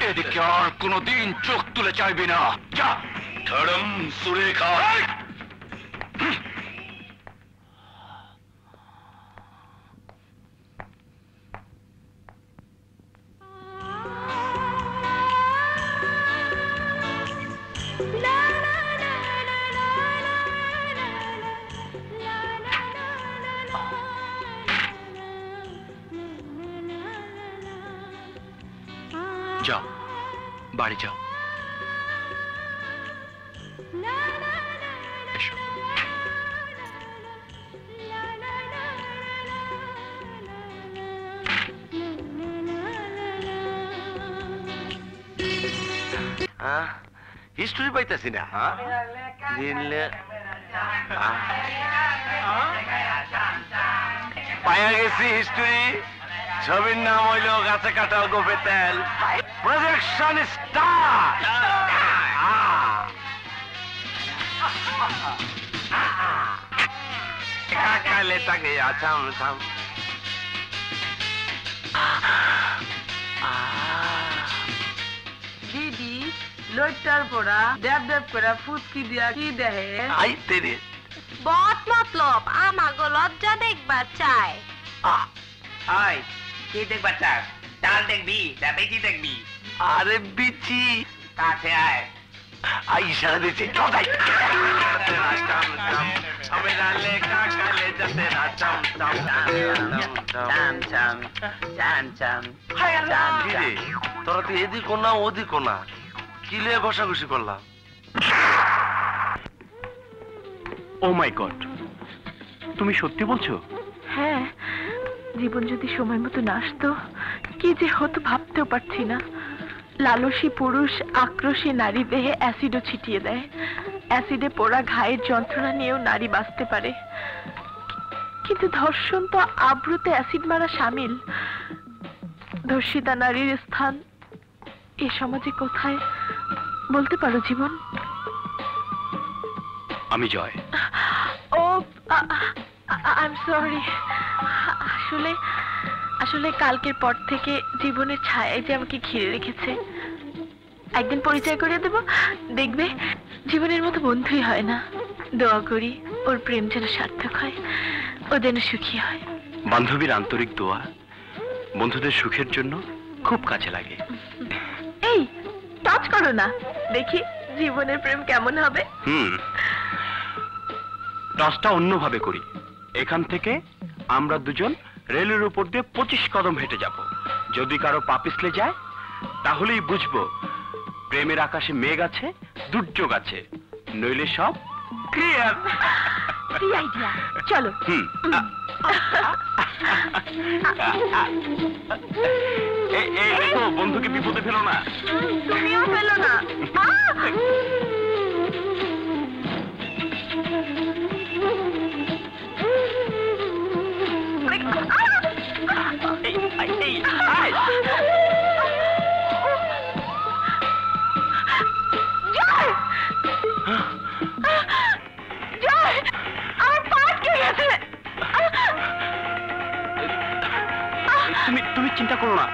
এদিকে আর কোনোদিন চোখ তুলে চাইবি না। যা ধরম সুরেখা। যাও, বাড়ি যাও। এসো। হিস্টোরি পাইতেছি না। পাইয়া গেছি হিস্টোরি। ছবির নাম হইল গাছে কাটাল গোপে তেল। Projection star. কাকালে তাকে আছাম থাম। দিদি লইটার পড়া দেব দেব করে ফুসকি দিয়া কি দেহে আইতে রে বট মতলব আমাগো লজ্জা দেখবার চায়। আয় কি দেখবা চাস? চাল দেখবি না বেশি দেখবি? আরে বিচি কাছে আয়। ইশারা দিচ্ছে তোরা তো এদিক না ওদিক না কিলে ঘষাঘষি করলাম। ও মাই গড, তুমি সত্যি বলছো? হ্যাঁ, জীবন যদি সময় মতো না আসতো কি যে হতো ভাবতেও পারছি না। লালসী পুরুষ আক্রোশী নারী দেহে অ্যাসিডও ছিটিয়ে দেয়। অ্যাসিডে পোড়া ঘায়ের যন্ত্রণা নিয়েও নারী বাঁচতে পারে, কিন্তু ধর্ষণ তো আব্রুতে অ্যাসিড মারা শামিল। ধর্ষিতা নারীর স্থান এ সমাজে কোথায় বলতে পারো জীবন? আমি জয়। ও আই এম সরি। আসলে আসলে কালকের পর থেকে জীবনের ছায়া যে আমাকে ঘিরে রেখেছে। একদিন পরিচয় করে দেব, দেখবে জীবনের মতো বন্ধুই হয় না। দোয়া করি ওর প্রেম যেন সার্থক হয়, ও যেন সুখী হয়। বান্ধবীর আন্তরিক দোয়া বন্ধুদের সুখের জন্য খুব কাজে লাগে। এই টাচ করো না, দেখি জীবনের প্রেম কেমন হবে। টসটা অন্যভাবে করি। এখান থেকে আমরা দুজন রেলের উপর দিয়ে 25 কদম হেঁটে যাব। যদি কারো পা পিছলে যায় তাহলেই বুঝবো প্রেমের আকাশে মেঘ আছে, দুর্যোগ আছে, নইলে সব ক্লিয়ার। কি আইডিয়া, চলো। এই দেখো, বন্ধুকে বিপদে ফেলো না। তুমিও ফেলো না। তুমি চিন্তা করো না,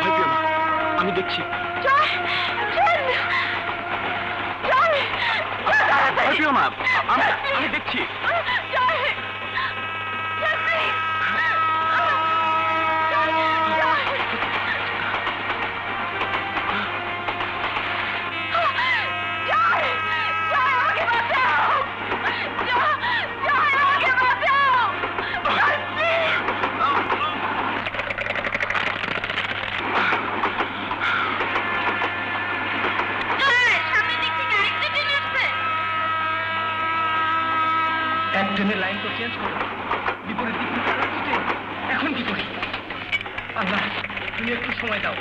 ভয় পেও না, আমি দেখছি। ভয় পেও না, আমি দেখছি। ট্রেনের লাইন তো চেঞ্জ করো, বিপরীত দিক থেকে আসছে। এখন কি করি? আল্লাহ, তুমি একটু সময় দাও,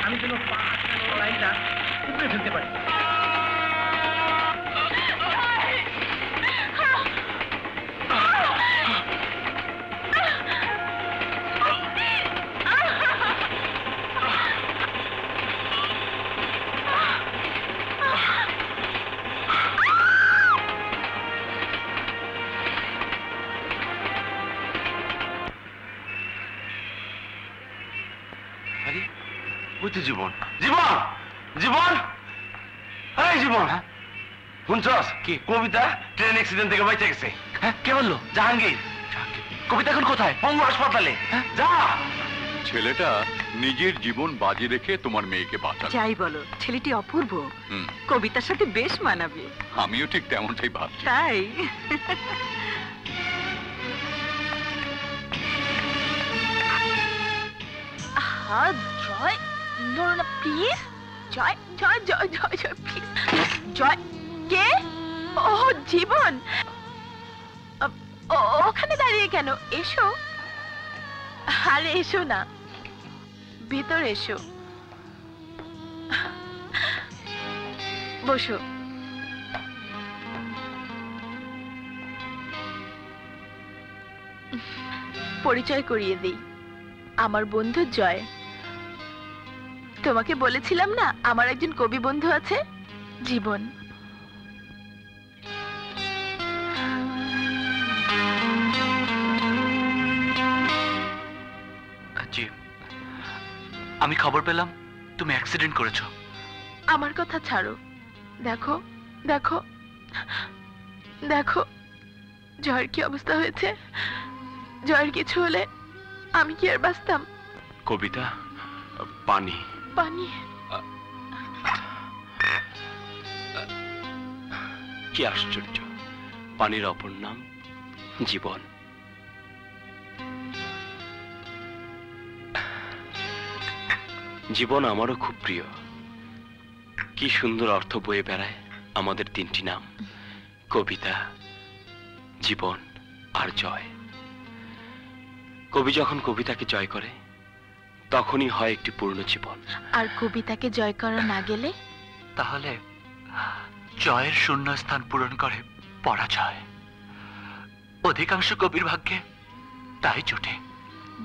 আমি যেন লাইনটা উপরে ফেলতে পারি। জীবন জীবন জীবন এই জীবন, শুনছস কি? কবিতা ট্রেন অ্যাক্সিডেন্ট থেকে বেঁচে গেছে। হ্যাঁ, কে বললো? জাহাঙ্গীর। কবিতা এখন কোথায়? পঙ্গু হাসপাতালে। যা। ছেলেটা নিজের জীবন বাজি রেখে তোমার মেয়েকে বাঁচালো। যাই বলো, ছেলেটি অপূর্ব, কবিতার সাথে বেশ মানাবে। আমিও ঠিক তেমনটাই ভাবছি। তাই জয় ধরো না please. Joy Joy Joy Joy Joy please. জয় কে? ও জীবন। ওখানে দাঁড়িয়ে কেন? এসো। আরে এসো না, ভিতরে এসো, বসো। পরিচয় করিয়ে দিই, আমার বন্ধু জয়। তোমাকে বলেছিলাম না আমার একজন কবি বন্ধু আছে, জীবন। জি, আমি খবর পেলাম তুমি অ্যাক্সিডেন্ট করেছো। আমার কথা ছাড়ো, দেখো দেখো দেখো জয়ের কি অবস্থা হয়েছে। জয়ের কিছু হলে আমি কি আর বাঁচতাম? কবিতা, পানি। পানি? কি আশ্চর্য, পানির অপর নাম জীবন। জীবন আমারও খুব প্রিয়। কি সুন্দর অর্থ বয়ে বেড়ায় আমাদের তিনটি নাম, কবিতা, জীবন আর জয়। কবি যখন কবিতাকে জয় করে তখনই হয় একটি পূর্ণ জীবন। আর কবিতাকে জয় করা না গেলে? তাহলে জয়ের শূন্য স্থান পূরণ করে পরাজয়। অধিকাংশ কবির ভাগ্যে তাই জোটে।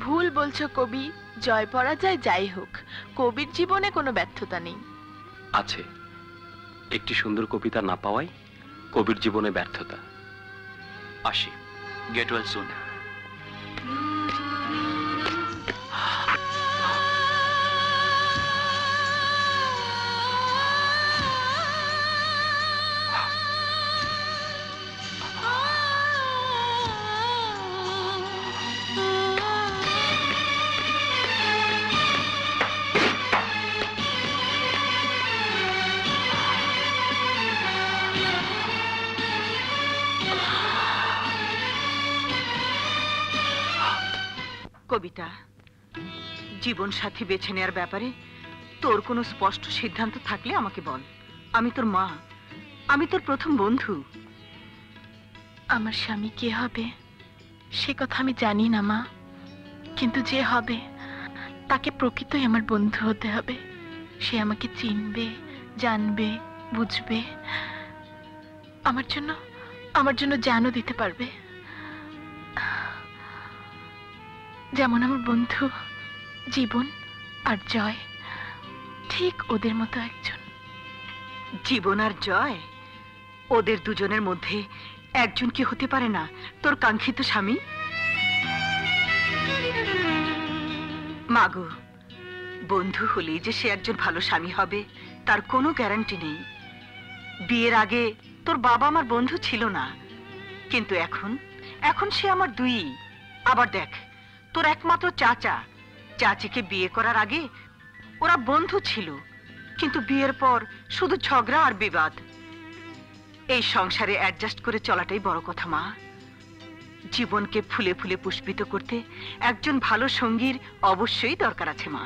ভুল বলছো কবি, জয় পরাজয় যাই হোক, কবির জীবনে কোনো ব্যর্থতা নেই। আছে, একটি সুন্দর কবিতা না পাওয়াই কবির জীবনে ব্যর্থতা। আসি, গেট ওয়েল সুন। কবিতা, জীবন সাথী বেছে নেওয়ার ব্যাপারে তোর কোনো স্পষ্ট সিদ্ধান্ত থাকলে আমাকে বল। আমি তোর মা, আমি তোর প্রথম বন্ধু। আমার স্বামী কে হবে সে কথা আমি জানি না মা, কিন্তু যে হবে তাকে প্রকৃতই আমার বন্ধু হতে হবে। সে আমাকে চিনবে, জানবে, বুঝবে, আমার জন্য জানও দিতে পারবে। যেমন আমার বন্ধু জীবন আর জয়, ঠিক ওদের মতো একজন। জীবন আর জয়, ওদের দুজনের মধ্যে একজন কি হতে পারে না তোর কাঙ্ক্ষিত স্বামী? মাগো, বন্ধু হলেই যে সে একজন ভালো স্বামী হবে তার কোনো গ্যারান্টি নেই। বিয়ের আগে তোর বাবা আমার বন্ধু ছিল না, কিন্তু এখন সে আমার দুই। আবার দেখ, তোর একমাত্র চাচিকে বিয়ে করার আগে ওরা বন্ধু ছিল, কিন্তু বিয়ের পর শুধু ঝগড়া আর বিবাদ। এই সংসারে অ্যাডজাস্ট করে চলাটাই বড় কথা মা। জীবনকে ফুলে ফুলে পুষ্পিত করতে একজন ভালো সঙ্গীর অবশ্যই দরকার আছে মা।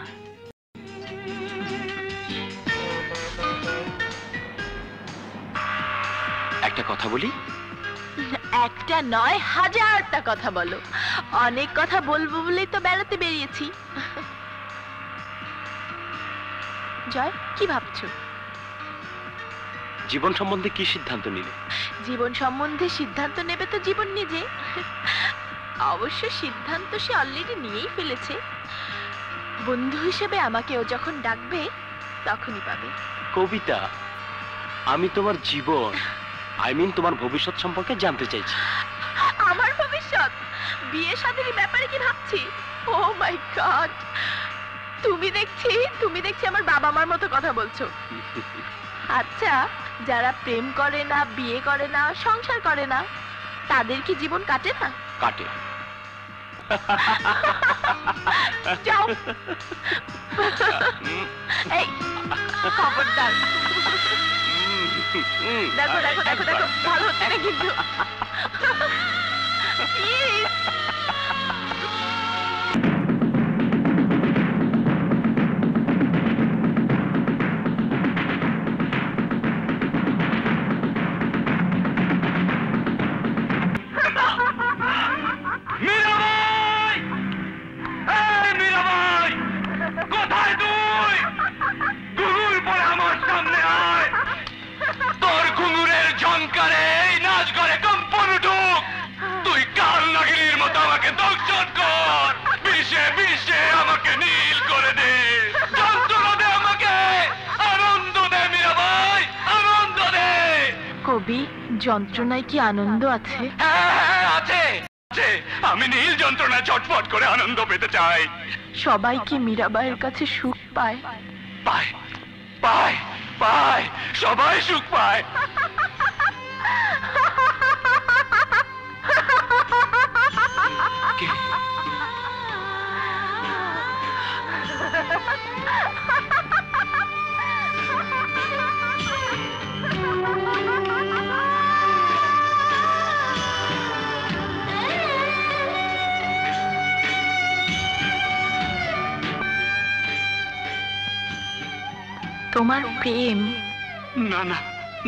একটা কথা বলি? একটা নয়, হাজারটা কথা বলো। অনেক কথা বলবো বলেই তো বেড়াতে বেরিয়েছি। জয়, কি ভাবছো? জীবন সম্বন্ধে কি সিদ্ধান্ত নিলে? জীবন সম্বন্ধে সিদ্ধান্ত নেবে তো জীবন নিজে। অবশ্য সিদ্ধান্ত সে অলরেডি নিয়েই ফেলেছে। বন্ধু হিসেবে আমাকে ও যখন ডাকবে তখনই পাবে। কবিতা, আমি তোমার জীবন, তোমার ভবিষ্যৎ সম্পর্কে জানতে চাইছি। আমার ভবিষ্যৎ? বিয়ে শাদীর ব্যাপারে কি ভাবছি? ও মাই গড, তুমি দেখছি আমার বাবা মার মতো কথা বলছো। আচ্ছা, যারা প্রেম করে না, বিয়ে করে না, সংসার করে না, তাদের কি জীবন কাটে না? কাটে। যাও। এই খবরদার। দেখো দেখো দেখো দেখো, ভালো হচ্ছে না কিন্তু। আমাকে দংশন কর, বিষে বিষে আমাকে নীল করে দে, যন্ত্রণা দে আমাকে, আনন্দ দে মীরাবাই, আনন্দ দে। কবি, যন্ত্রণায় কি আনন্দ আছে? হ্যাঁ আছে, আছে। আমি নীল যন্ত্রণা ছটফট করে আনন্দ পেতে চাই। সবাই কি মীরাবাইয়ের কাছে সুখ পায়? পায় পায় পায়, সবাই সুখ পায়। কে? তোমার প্রেম? না না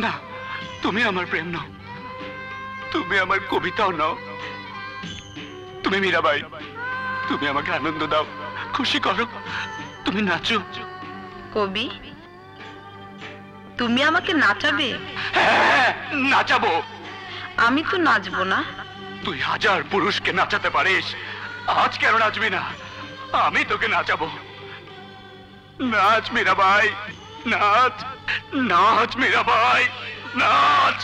না, তুমি আমার প্রেম নও, তুমি আমার কবিতাও নও। তুমি মীরাবাই, তুমি আমাকে আনন্দ দাও, খুশি করো, তুমি নাচো। কবি, তুমি আমাকে নাচাবে? হ্যাঁ, নাচাবো। আমি তো নাচবো না। তুই 1000 পুরুষকে নাচাতে পারিস, আজ কেন নাচবি না? আমি তোকে নাচাবো। নাচ মীরাবাই, নাচ, নাচ মীরাবাই, নাচ,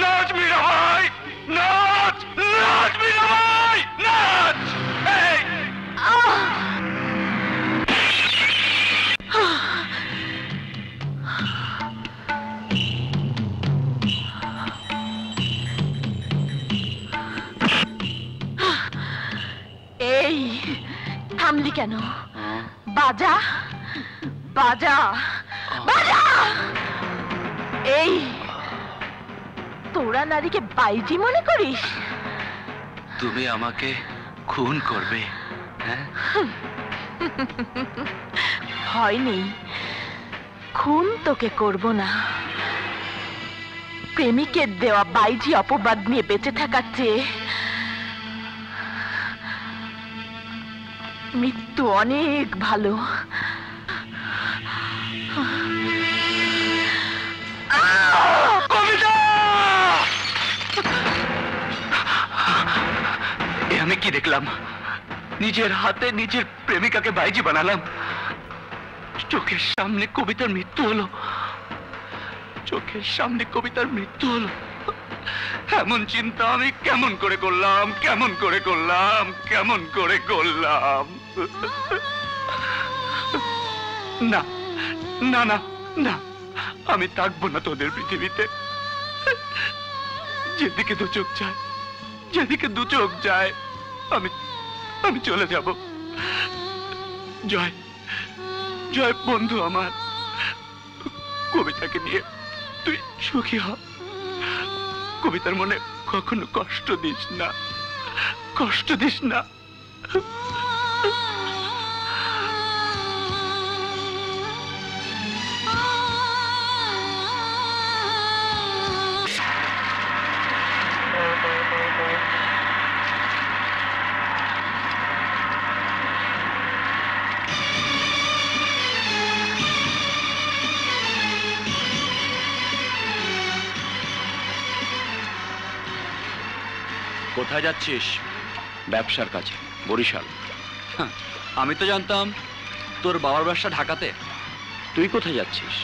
নাচ মীরাবাই, নাচ, নাচ মীরাবাই, নাচ। এই এই থামলি কেন? বাজা বাজা বাজা। এই তোরা নারীকে বাইজি মনে করিস? তুমি আমাকে খুন করবে? হ্যাঁ, হয়নি, খুন তোকে করব না। প্রেমিকের দেওয়া বাইজি অপবাদ নিয়ে বেঁচে থাকার চেয়ে মৃত্যু অনেক ভালো। আমি কি দেখলাম? নিজের হাতে নিজের প্রেমিকাকে বাইজি বানালাম, চোখের সামনে কবিতার মৃত্যু হলো, চোখের সামনে কবিতার মৃত্যু হলো। এমন চিন্তা আমি কেমন করে করলাম, কেমন করে করলাম, কেমন করে করলাম? না না না না, আমি থাকবো না তোদের পৃথিবীতে। যেদিকে দু চোখ যায়, যেদিকে দু চোখ যায়, আমি আমি চলে যাব। জয়, জয় বন্ধু আমার, কবিতাকে নিয়ে তুই সুখী হ। কবিতার মনে কখনো কষ্ট দিস না, কষ্ট দিস না। কোথায় যাচ্ছিস? ব্যবসার কাছে, বরিশাল। আমি তো জানতাম তোর বাবার ব্যবসা ঢাকাতে। তুই কোথায় যাচ্ছিস?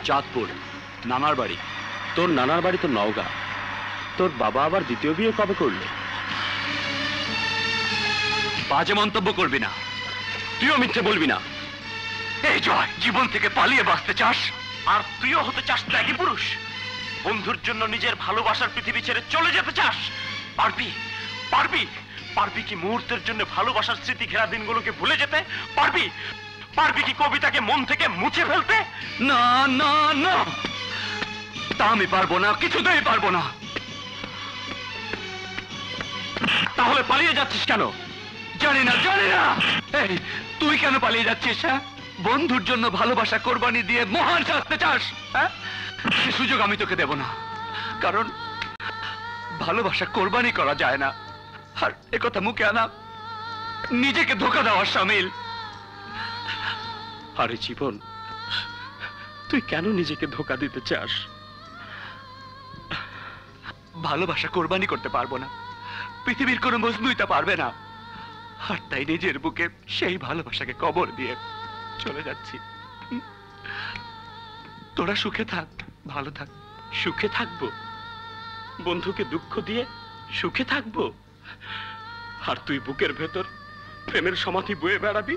চাঁদপুর, নানার বাড়ি। তোর নানার বাড়ি তো নওগাঁ। তোর বাবা আবার দ্বিতীয় বিয়ে কবে করলো? বাজে মন্তব্য করবি না, তুইও মিথ্যে বলবি না। এই জয়, জীবন থেকে পালিয়ে বাঁচতে চাস? আর তুইও হতে চাস ত্যাগী পুরুষ? বন্ধুর জন্য নিজের ভালোবাসার পৃথিবী ছেড়ে চলে যেতে চাস? পারবি? পারবি? পারবি কি মুহূর্তের জন্য ভালোবাসার স্মৃতি ঘেরা দিনগুলোকে ভুলে যেতে? পারবি? পারবি কি কবিতাকে মন থেকে মুছে ফেলতে? না না না, তা আমি পারবো না, কিছুতেই পারবো না। তাহলে পালিয়ে যাচ্ছিস কেন? জানি না, জানি না। এই, তুই কেন পালিয়ে যাচ্ছিস? হ্যাঁ, বন্ধুর জন্য ভালোবাসা কোরবানি দিয়ে মহান সাজতে চাস? হ্যাঁ, সে সুযোগ আমি তোকে দেব না, কারণ ভালোবাসা কোরবানি করা যায় না। আর একথা মুখে আনা নিজেকে ধোঁকা দেওয়ার শামিল। আরে জীবন, তুই কেন নিজেকে ধোঁকা দিতে চাস? ভালোবাসা কোরবানি করতে পারবো না, পৃথিবীর কোনো মজনুই তা পারবে না। আর তাই নিজের বুকে সেই ভালোবাসাকে কবর দিয়ে চলে যাচ্ছি। তোরা সুখে থাক, ভালো থাক। সুখে থাকবো? বন্ধুকে দুঃখ দিয়ে সুখে থাকবো? আর তুই বুকের ভেতর প্রেমের সমাধি বয়ে বেড়াবি,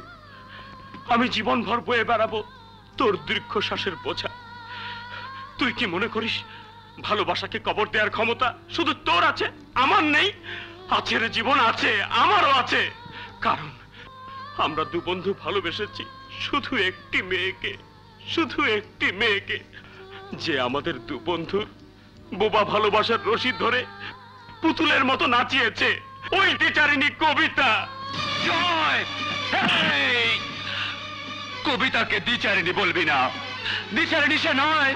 আমি জীবনভর বয়ে বেড়াবো তোর দীর্ঘশ্বাসের বোঝা। তুই কি মনে করিস ভালোবাসাকে কবর দেওয়ার ক্ষমতা শুধু তোর আছে, আমার নেই? আছে রে জীবন, আছে, আমারও আছে। কারণ আমরা দু বন্ধু ভালোবেসেছি শুধু একটি মেয়েকে, শুধু একটি মেয়েকে, যে আমাদের দু বন্ধুর বোবা ভালোবাসার রশি ধরে পুতুলের মতো নাচিয়েছে, ওই টিচারিনী কবিতা। জয়! এই! কবিতাকে দ্বিচারিণী বলবি না। দ্বিচারিণী সে নয়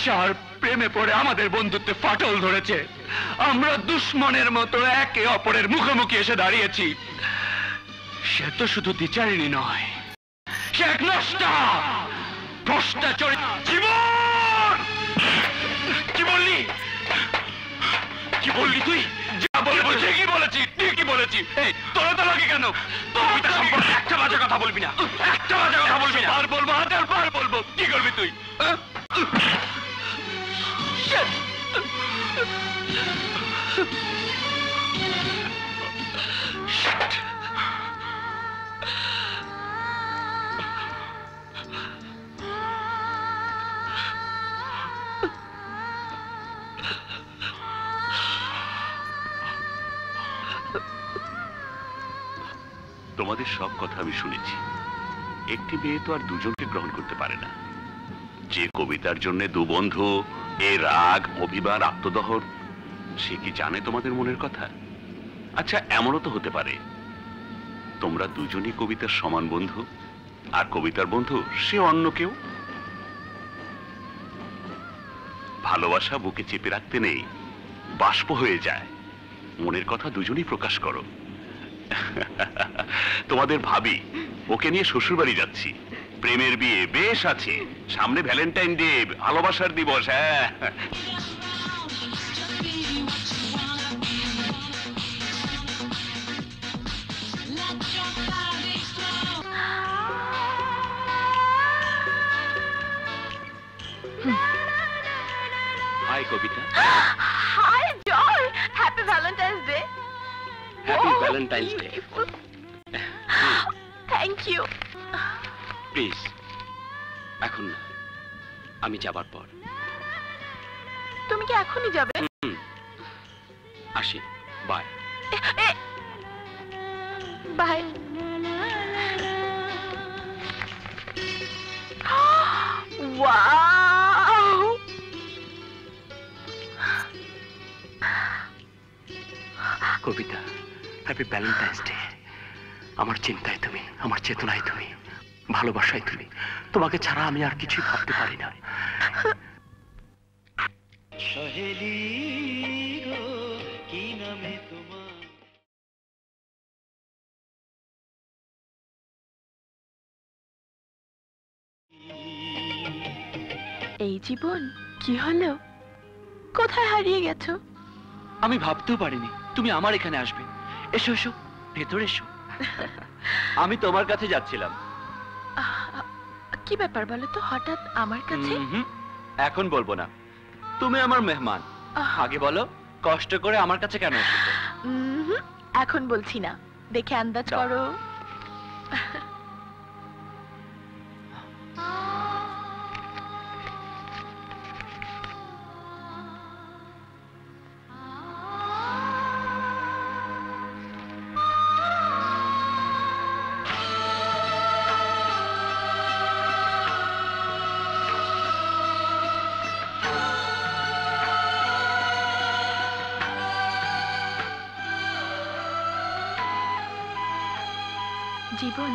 যার প্রেমে পড়ে আমাদের বন্ধুত্বে ফাটল ধরেছে। আমরা দুশ্মনের মতো একে অপরের মুখোমুখি এসে দাঁড়িয়েছি। সে তো শুধু দ্বিচারিণী নয়, সে এক নষ্টা, ভ্রষ্টাচারী। জীবন! কি বললি? কি বললি তুই? যা বলবো ঠিকই বলেছি, ঠিকই বলেছি। এই তোরা তো লাগে কেন? কবিতা সম্পর্কে একটা বাজে কথা বলবি না, একটা বাজে কথা বলবি না। আর বলবো, হাজার বার বলবো। কি করবি তুই? তোমাদের সব কথা আমি শুনেছি। একটি মেয়ে তো আর দুজনকে গ্রহণ করতে পারে না। যে কবিতার জন্য দু বন্ধু এ রাগ, অভিমান, আত্মদহন, সে কি জানে তোমাদের মনের কথা? আচ্ছা, এমনও তো হতে পারে তোমরা দুজনই কবিতার সমান বন্ধু, আর কবিতার বন্ধু সে অন্য কেউ। ভালোবাসা বুকে চেপে রাখতে নেই, বাষ্প হয়ে যায়। মনের কথা দুজনই প্রকাশ করো। তোমাদের ভাবি, ওকে নিয়ে শ্বশুর বাড়ি যাচ্ছি। প্রেমের বিয়ে বেশ আছে, সামনে ভ্যালেন্টাইন ডে, ভালোবাসার দিবস। হ্যাঁ, hi Kabita. Hi Joy, happy Valentine's day. Happy Valentine's day. Thank you. Please এখন না, আমি যাবার পর। তুমি কি এখনই যাবে? আসি, bye. Bye. Wow! Kabita, happy Valentine's day. আমার চিন্তায় তুমি, আমার চেতনায় তুমি, ভালোবাসায় তুমি। তোমাকে ছাড়া আমি আর কিছুই ভাবতে পারি না। সহেলি গো, কি নামে তোমার? এই জীবন কি হলো? কোথায় হারিয়ে গেছো? আমি ভাবতেও পারিনি তুমি আমার এখানে আসবে। এসো এসো, ভেতরে এসো। আমি তোমার কাছে যাচ্ছিলাম। কি ব্যাপার বলো তো হঠাৎ আমার কাছে? এখন বলবো না, তুমি আমার মেহমান। আগে বলো, কষ্ট করে আমার কাছে কেন এসেছো? এখন বলছি না, দেখে আন্দাজ করো। জীবন,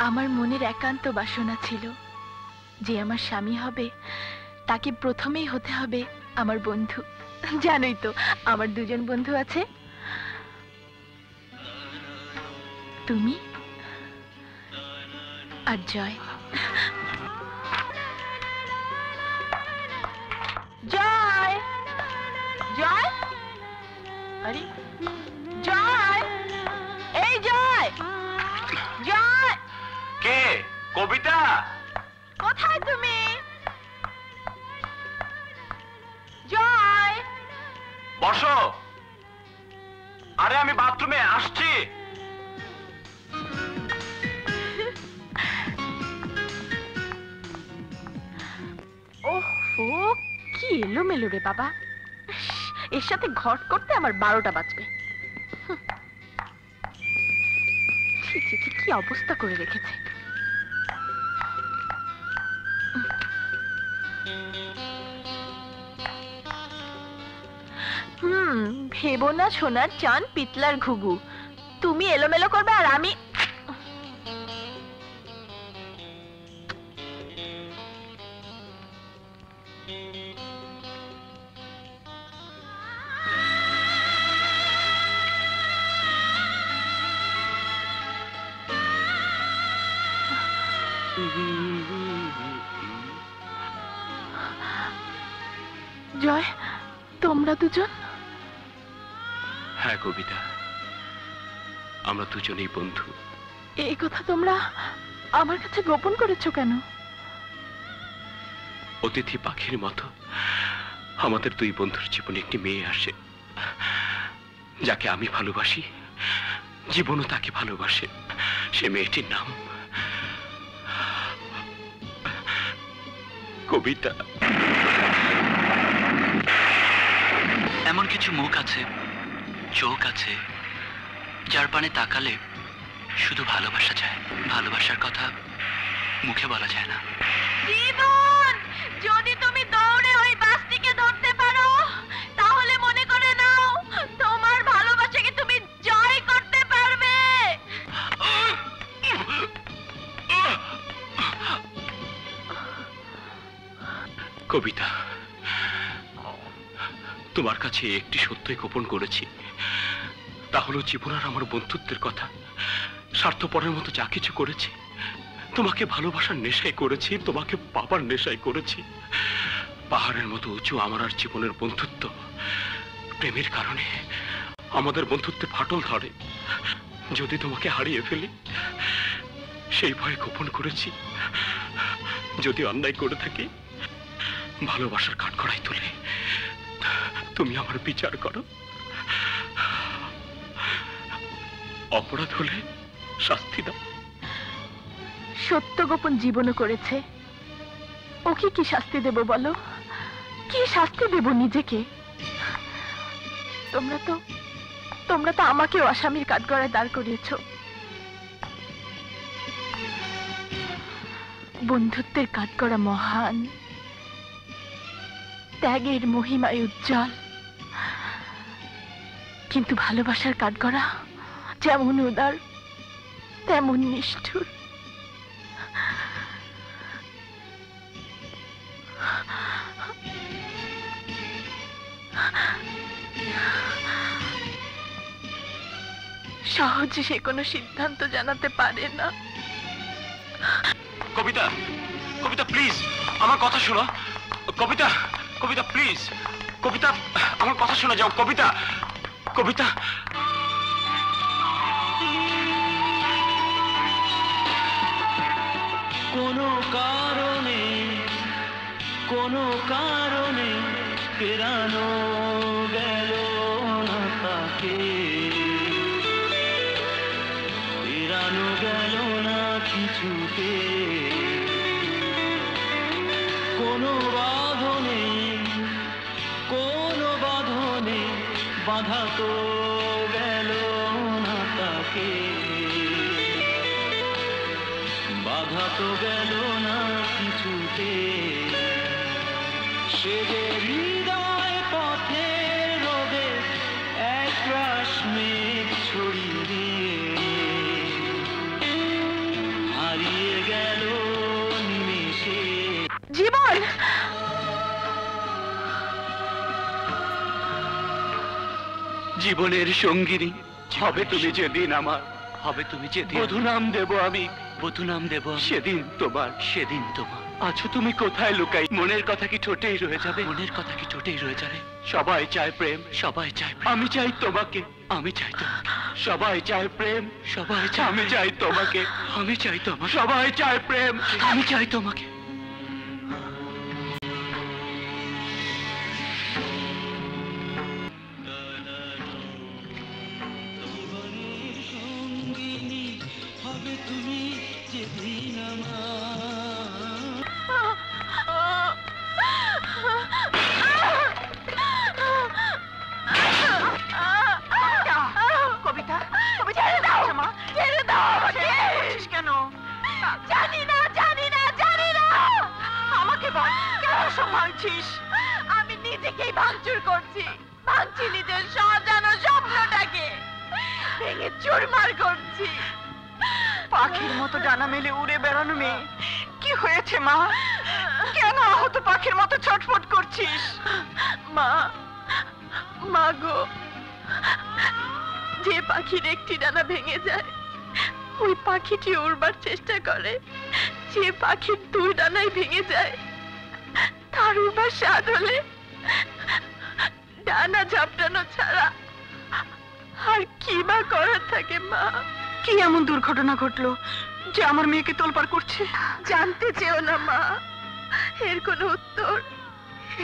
আমার মনের একান্ত বাসনা ছিল যে আমার স্বামী হবে তাকে প্রথমেই হতে হবে আমার বন্ধু। জানোই তো আমার দুজন বন্ধু আছে, তুমি আর জয়। জয়, জয়, আরে জয়, এই জয়, জয়, কে? কবিতা? কোথায় তুমি? জয়, বসো। আরে আমি বাথরুমে আসছি। ওহো, কি এলোমেলো রে বাবা। এর সাথে ঘট করতে আমার 12টা বাজবে। ছি ছি ছি, কি অবস্থা করে রেখেছে। ভেবো না সোনার চান পিতলার ঘুঘু, তুমি এলোমেলো করবে আর আমি। জয়, তোমরা দুজন? হ্যাঁ কবিতা, আমরা দুজনেই বন্ধু। এই কথা তোমরা আমার কাছে গোপন করেছো কেন? অতিথি পাখির মতো আমাদের দুই বন্ধুর জীবনে একটি মেয়ে আসে, যাকে আমি ভালোবাসি, জীবনও তাকে ভালোবাসে। সে মেয়েটির নাম কবিতা। এমন কিছু মুখ আছে, চোখ আছে, যার পানে তাকালে শুধু ভালোবাসা যায়। ভালোবাসার কথা মুখে বলা যায় না। জীবন, যদি তুমি দৌড়ে ওই বাসটিকে ধরতে পারো তাহলে মনে করে নাও তোমার ভালোবাসাকে তুমি জয় করতে পারবে। কবিতা, তোমার কাছে একটি সত্যই গোপন করেছি, তা হলো জীবন আর আমার বন্ধুত্বের কথা। স্বার্থপরের মতো যা কিছু করেছি, তোমাকে ভালোবাসার নেশায় করেছি, তোমাকে পাবার নেশায় করেছি। পাহাড়ের মতো উঁচু আমার আর জীবনের বন্ধুত্ব, প্রেমের কারণে আমাদের বন্ধুত্বে ফাটল ধরে। যদি তোমাকে হারিয়ে ফেলি সেই ভয়ে গোপন করেছি। যদি অন্যায় করে থাকি, ভালোবাসার কাঠগড়ায় তুলে তুমি আমার বিচার করো। অপরাধ হলে শাস্তি দাও। সত্য গোপন জীবনও করেছে, ওকে কি শাস্তি দেব বলো? কি শাস্তি দেব নিজেকে? তোমরা তো আমাকেও আসামির কাঠগড়ায় দাঁড় করিয়েছো। বন্ধুত্বের কাঠগড়া মহান, ত্যাগের মহিমায় উজ্জ্বল, কিন্তু ভালোবাসার কাঠগড়া যেমন উদার তেমন নিষ্ঠুর। সহজে সে কোনো সিদ্ধান্ত জানাতে পারে না। কবিতা, কবিতা প্লিজ আমার কথা শোনো। কবিতা, কবিতা প্লিজ, কবিতা আমার কথা শোনা যাও। কবিতা, কবিতা। কোনো কারণে, কোনো কারণে ফেরানো গেল না তাকে, ফেরানো গেল না কিছুতে। কোনো বাঁধনে, কোনো বাঁধনে বাঁধা তো গেল না তাকে, বাধা তো গেল না কিছুতে। সে যে হৃদয় পথে রোদে একরাশ মেঘ ছড়িয়ে দিয়ে হারিয়ে গেল নিমেষে। জীবন, জীবনের সঙ্গিনী হবে তুমি যেদিন আমার, হবে তুমি যেদিন। বধূ নাম দেব আমি, বধূ নাম দেব সেদিন তোমার, সেদিন তোমার। আছো তুমি কোথায় লুকাই? মনের কথা কি ঠোঁটেই রয়ে যাবে? মনের কথা কি ঠোঁটেই রয়ে যাবে? সবাই চায় প্রেম, সবাই চায় প্রেম। আমি চাই তোমাকে, আমি চাই তোমাকে। সবাই চায় প্রেম, সবাই চায়। আমি চাই তোমাকে, আমি চাই তোমাকে। সবাই চায় প্রেম, আমি চাই তোমাকে। তুমি যেদিন কবিতা, কবিতা ছেড়ে দাও, ছেড়ে দাও আমাকে। কেন? জানি না, জানি না, জানি না। আমাকে বল, কেন সব ভাঙছিস? আমি নিজেকেই ভাঙচুর করছি, ভাঙছি নিজের সাজানো স্বপ্নটাকে, ভেঙে চুরমার করছি। পাখির মতো ডানা মেলে উড়ে বেড়ানো মেয়ে, কি হয়েছে মা? কেন আহত পাখির মতো ছটফট করছিস? মা, মা গো, যে পাখির একটি ডানা ভেঙে যায় ওই পাখিটি উড়বার চেষ্টা করে, যে পাখির দুই ডানাই ভেঙে যায় তার উড়বার স্বাদ হলে ডানা ঝাপটানো ছাড়া আর কি বা করার থাকে মা? কি এমন দুর্ঘটনা ঘটলো যে আমার মেয়েকে তোলপাড় করছে? জানতে চেও না মা, এর কোনো উত্তর,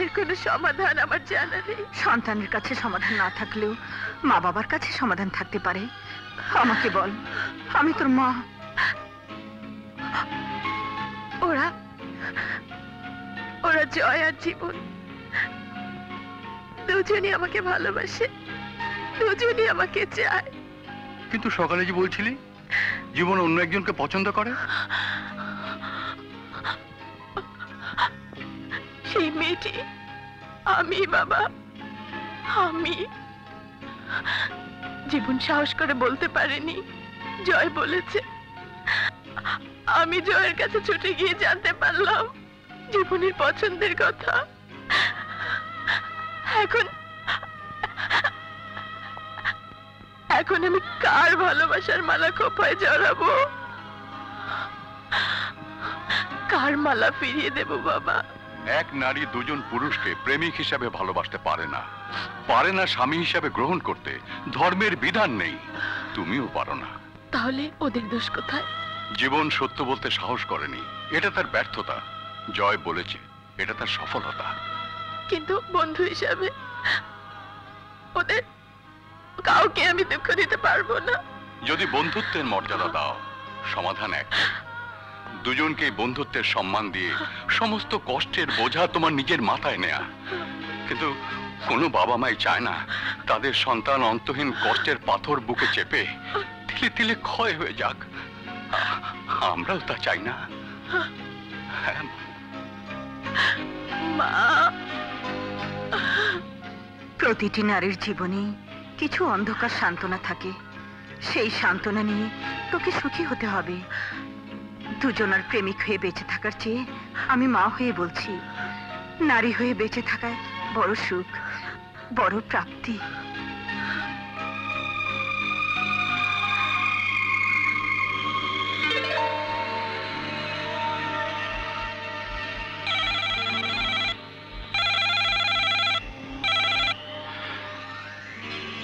এর কোনো সমাধান আমার জানা নেই। সন্তানের কাছে সমাধান না থাকলেও মা বাবার কাছে সমাধান থাকতে পারে। আমাকে বল, আমি তোর মা। ওরা ওরা জয় আর জীবন দুজনই আমাকে ভালোবাসে, দুজনই আমাকে চায়। কিন্তু সকালে যে বলছিলি জীবন অন্য একজনকে পছন্দ করে, সেই মেয়েটি আমি বাবা, আমি। জীবন সাহস করে বলতে পারেনি, জয় বলেছে। আমি জয়ের কাছে ছুটে গিয়ে জানতে পারলাম জীবনের পছন্দের কথা। এখন এখন আমি কার ভালোবাসার মালা খোপায় জড়াবো, কার মালা ফিরিয়ে দেব বাবা? এক নারী দুজন পুরুষকে প্রেমিক হিসাবে ভালোবাসতে পারে না, পারে না স্বামী হিসাবে গ্রহণ করতে। ধর্মের বিধান নেই, তুমিও পারো না। তাহলে ওদের দোষ কোথায়? জীবন সত্য বলতে সাহস করেনি, এটা তার ব্যর্থতা। জয় বলেছে এটা তার সফলতা। কিন্তু বন্ধু হিসাবে ওদের কাউকে আমি দুঃখ দিতে পারবো না। যদি বন্ধুত্বের মর্যাদা দাও, সমাধান এক, দুজনকে বন্ধুত্বের সম্মান দিয়ে সমস্ত কষ্টের বোঝা তোমার নিজের মাথায় নেয়া। কিন্তু কোনো বাবা মাই চায় না তাদের সন্তান অন্তহীন কষ্টের পাথর বুকে চেপে তিলে তিলে ক্ষয় হয়ে যাক। আমরাও তা চাই না। হ্যাঁ মা, প্রতিটি নারীর জীবনে কিছু অন্ধকার সান্ত্বনা থাকে, সেই সান্ত্বনা নিয়ে তোকে সুখী হতে হবে। দুজনার প্রেমিক হয়ে বেঁচে থাকার চেয়ে আমি মা হয়ে বলছি, নারী হয়ে বেঁচে থাকায় বড় সুখ, বড় প্রাপ্তি।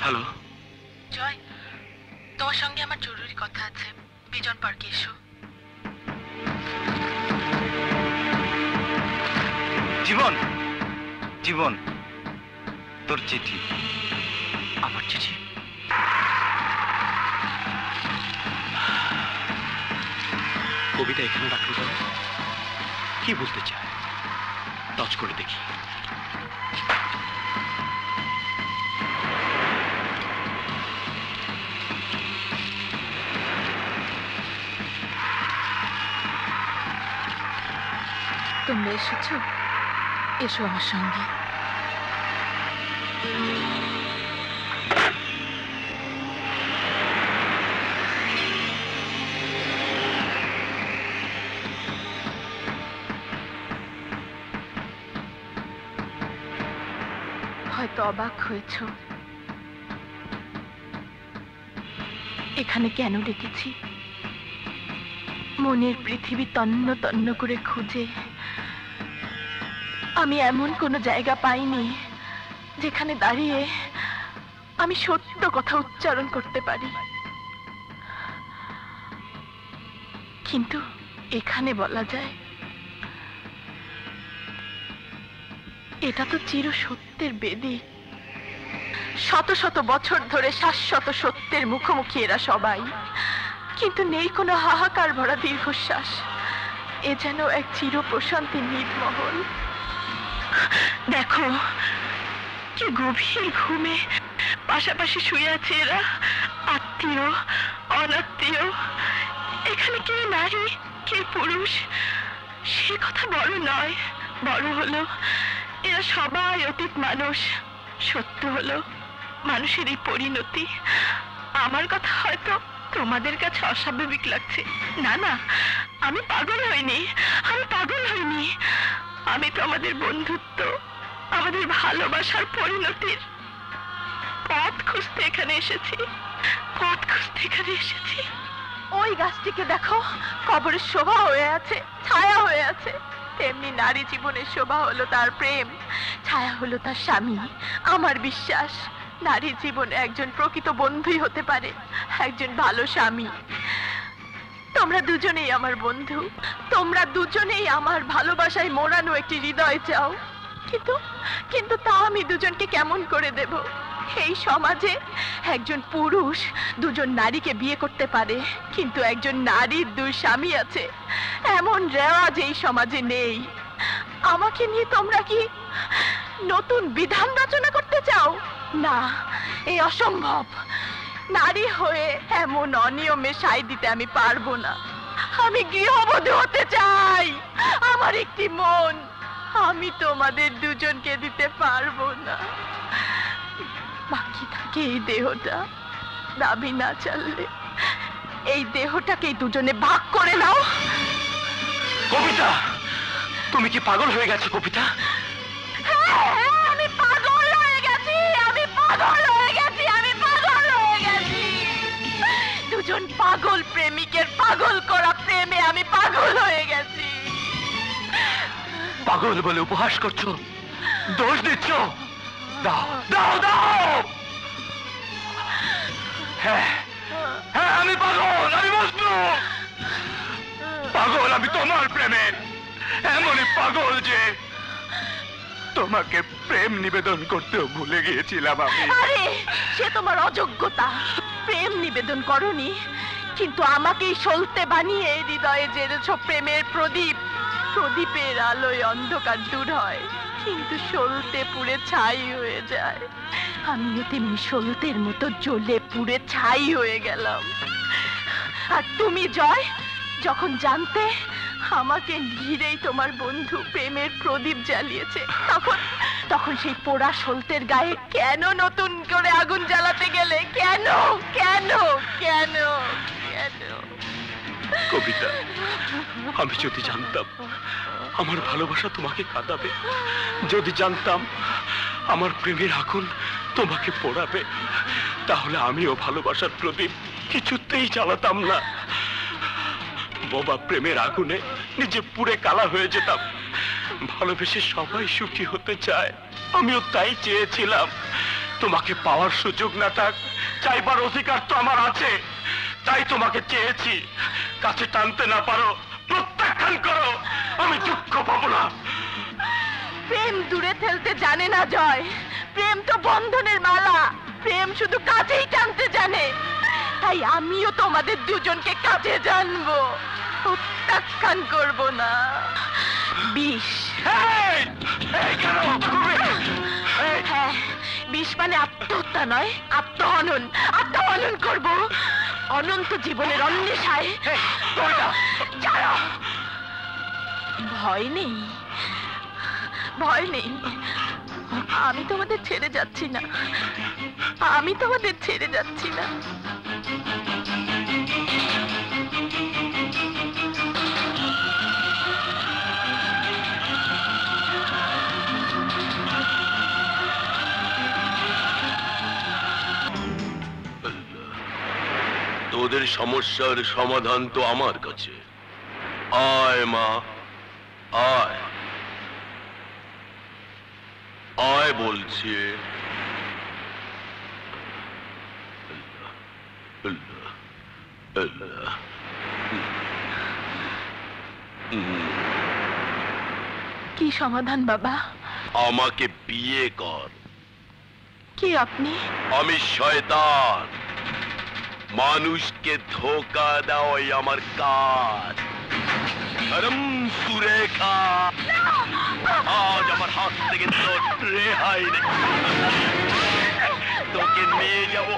হ্যালো জয়, তোমার সঙ্গে আমার জরুরি কথা আছে, বিজন পার্কে এসো। জীবন, জীবন, তোর চিঠি। আমার চিঠি? কবিতা এখানে রাখলো কেন? কি বলতে চায়? টাচ করে দেখি। তোমরা এসেছো, এসো আমার সঙ্গে। হয়তো অবাক হয়েছ, এখানে কেন ডেকেছি। মনের পৃথিবী তন্ন তন্ন করে খুঁজে আমি এমন কোনো জায়গা পাইনি যেখানে দাঁড়িয়ে আমি সত্য কথা উচ্চারণ করতে পারি। কিন্তু এখানে বলা যায় এটা তো চির সত্যের বেদি। শত শত বছর ধরে শাশ্বত সত্যের মুখোমুখি এরা সবাই, কিন্তু নেই কোনো হাহাকার ভরা দীর্ঘশ্বাস। এ যেন এক চির প্রশান্তি নির্মহল। দেখো কি গভীর ঘুমে পাশাপাশি শুয়ে আছে এরা, আত্মীয় অনাত্মীয়। এখানে কে নারী কে পুরুষ সে কথা বড় নয়, বড় হলো এরা সবাই অতীত মানুষ। সত্য হলো মানুষের এই পরিণতি। আমার কথা হয়তো তোমাদের কাছে অস্বাভাবিক লাগছে। না না, আমি পাগল হইনি, আমি পাগল হইনি। আমি তো আমাদের বন্ধুত্ব, আমাদের ভালোবাসার পরিণতির পথ খুঁজতে এখানে এসেছি, পথ খুঁজতে এখানে এসেছি। ওই গাছটিকে দেখো, কবরের শোভা হয়ে আছে, ছায়া হয়ে আছে। তেমনি নারী জীবনের শোভা হলো তার প্রেম, ছায়া হলো তার স্বামী। আমার বিশ্বাস নারী জীবনে একজন প্রকৃত বন্ধুই হতে পারে, একজন ভালো স্বামী। তোমরা দুজনেই আমার বন্ধু, তোমরা দুজনেই আমার ভালোবাসায় মোড়ানো একটি হৃদয় চাও। কিন্তু কিন্তু তা আমি দুজনকে কেমন করে দেব? এই সমাজে একজন পুরুষ দুজন নারীকে বিয়ে করতে পারে, কিন্তু একজন নারীর দুই স্বামী আছে এমন রেওয়াজ এই সমাজে নেই। আমাকে নিয়ে তোমরা কি নতুন বিধান রচনা করতে চাও? না, এই অসম্ভব। নারী হয়ে এমন অনিয়মে সায় দিতে আমি পারবো না। আমি গৃহবধূ হতে চাই। আমার একটি মন, আমি তোমাদের দুজনকে দিতে পারবো না। বাকি থাকে এই দেহটা, দাবি না চাললে এই দেহটাকে দুজনে ভাগ করে নাও। কবিতা, তুমি কি পাগল হয়ে গেছো কবিতা? আমি পাগল হয়ে গেছি, আমি পাগল হয়ে গেছি, আমি পাগল হয়ে গেছি। দুজন পাগল প্রেমিকের পাগল করা প্রেমে আমি পাগল হয়ে গেছি। পাগল বলে উপহাস করছো, দোষ দিচ্ছ। দাও দাও দাও। হ্যাঁ হ্যাঁ, আমি পাগল, আমি মজনু। পাগল আমি তোমার প্রেমের, এমনই পাগল যে তোমাকে প্রেম নিবেদন করতেও ভুলে গিয়েছিলাম আমি। আরে সে তোমার অযোগ্যতা। প্রেম নিবেদন করনি, কিন্তু আমাকেই সলতে বানিয়ে হৃদয়ে জেরেছ প্রেমের প্রদীপ। প্রদীপের আলোয় অন্ধকার দূর হয়, কিন্তু সলতে পুড়ে ছাই হয়ে যায়। আমিও তেমনি সলতের মতো জ্বলে পুড়ে ছাই হয়ে গেলাম। আর তুমি জয়, যখন জানতে আমাকে ঘিরেই তোমার বন্ধু প্রেমের প্রদীপ জ্বালিয়েছে, তখন সেই পোড়া সলতের গায়ে কেন নতুন করে আগুন জ্বালাতে গেলে? কেন কেন কেন কেন? কবিতা, আমি যদি জানতাম আমার ভালোবাসা তোমাকে কাঁদাবে, যদি জানতাম আমার প্রেমের আগুন তোমাকে পোড়াবে, তাহলে আমিও ভালোবাসার প্রদীপ কিছুতেই জ্বালাতাম না। বোবা প্রেমের আগুনে নিজে পুড়ে কালা হয়ে যেতাম। ভালোবেসে সবাই সুখী হতে চায়, আমিও তাই চেয়েছিলাম। তোমাকে পাওয়ার সুযোগ না থাক, চাইবার অধিকার তো আমার আছে। তাই তোমাকে চেয়েছি। কাছে টানতে না পারো, প্রত্যাখ্যান করো, আমি দুঃখ পাবো না। প্রেম দূরে ঠেলতে জানে না জয়, প্রেম তো বন্ধনের মালা। প্রেম শুধু কাছেই টানতে জানে। তাই আমিও তোমাদের দুজনকে কাছে জানবো, প্রত্যাখ্যান করব না। বিষ, হ্যাঁ, বিষ মানে আত্মহত্যা নয়, আত্মহনন। আত্মহনন করব অনন্ত জীবনের অন্বেষায়। ভয় নেই, ভয় নেই। আমি তোমাদের ছেড়ে যাচ্ছি না, আমি তোমাদের ছেড়ে যাচ্ছি না। তোদের সমস্যার সমাধান তো আমার কাছে। আয় মা, আয় আয় বলছি। কি সমাধান বাবা? আমাকে বিয়ে কর। কি আপনি? আমি শয়তান, মানুষকে ধোকা দেওয়াই আমার কাজ। সুরেখা, আজ আমার হাত থেকে তোর রেহাই নেই। তোকে নিয়ে যাবো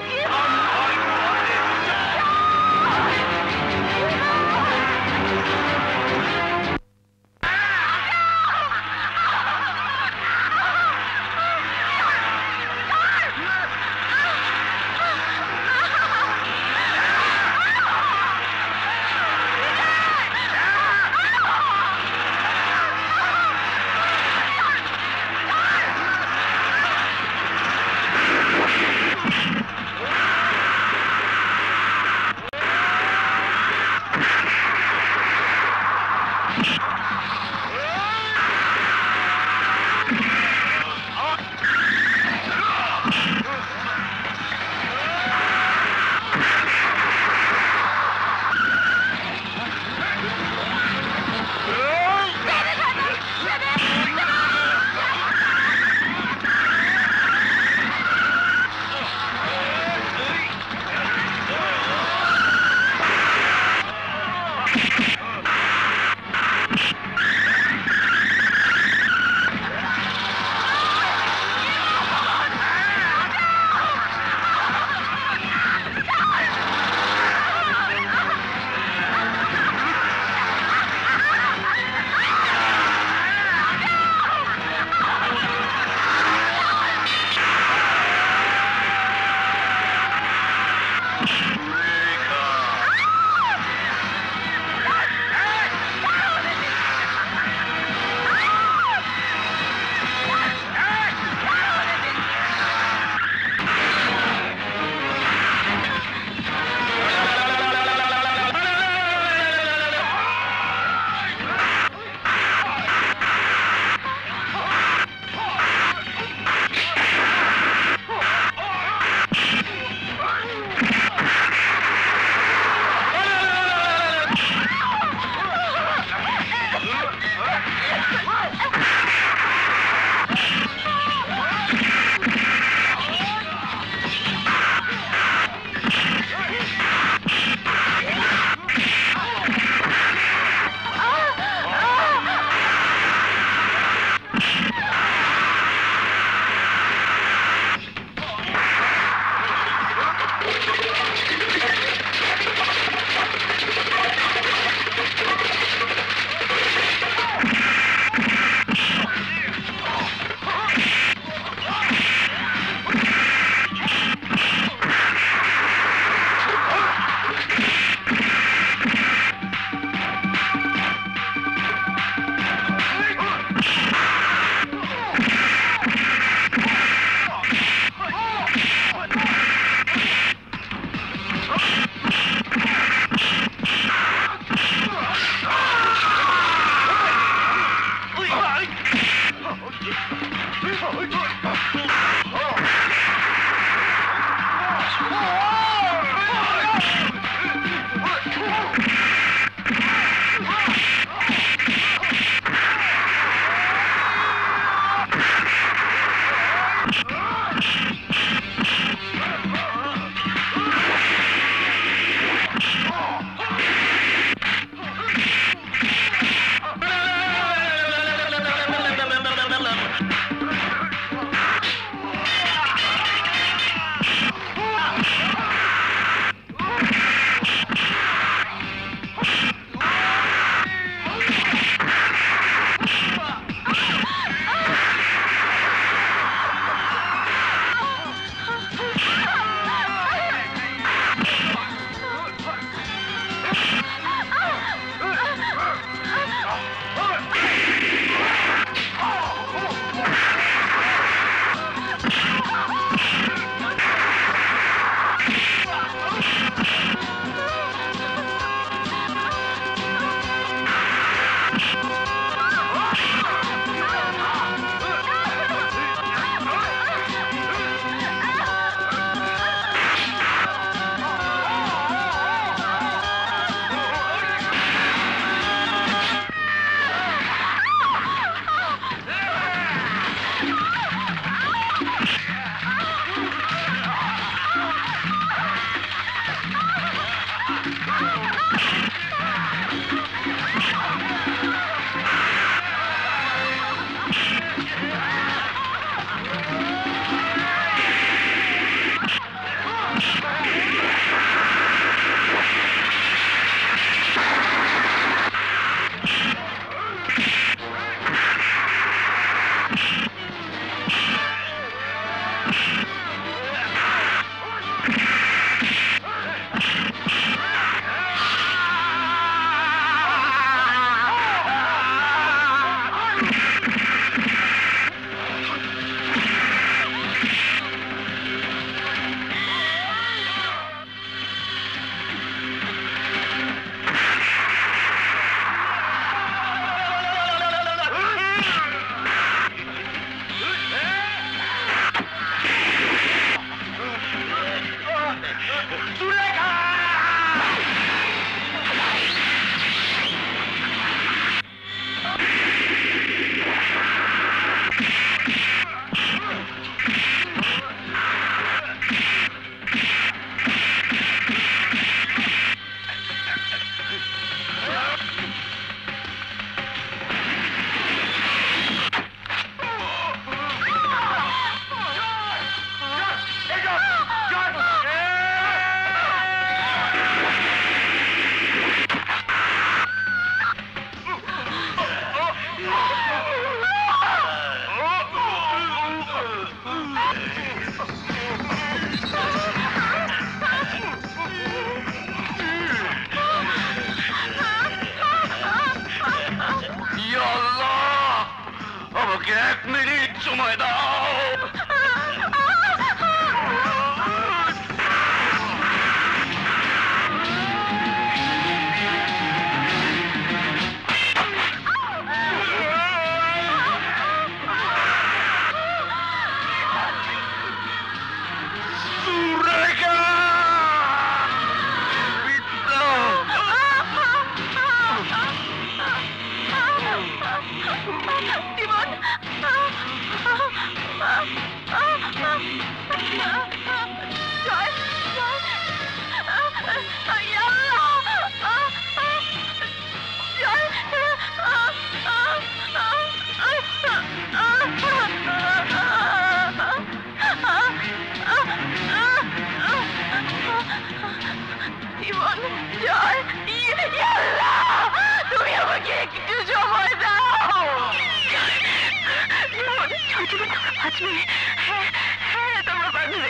বাঁচবে, হ্যাঁ হ্যাঁ তোমরা বাঁচবে।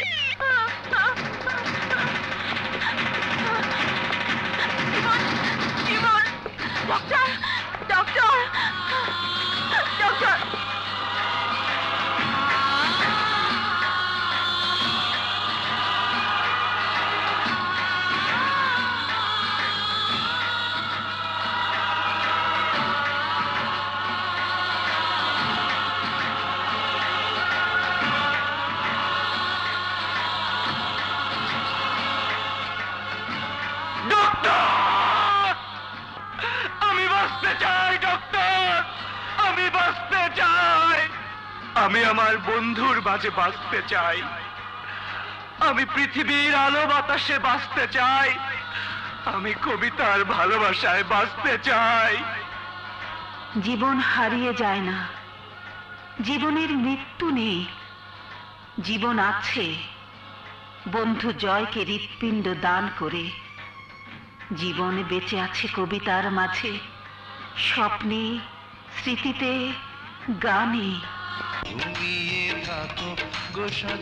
জীবন, ডক্টর, ডক্টর, ডক্টর। আমি বাঁচতে চাই ডক্টর, আমি বাঁচতে চাই। আমি আমার বন্ধুর মাঝে বাঁচতে চাই। আমি পৃথিবীর আলো বাতাসে বাঁচতে চাই। আমি কবিতার ভালোবাসায় বাঁচতে চাই। জীবন হারিয়ে যায় না, জীবনের মৃত্যু নেই। জীবন আছে বন্ধু জয়কে হৃৎপিণ্ড দান করে। জীবন বেঁচে আছে কবিতার মাঝে, স্বপ্নে, স্মৃতিতে, গানে। ঘুমিয়ে থাকো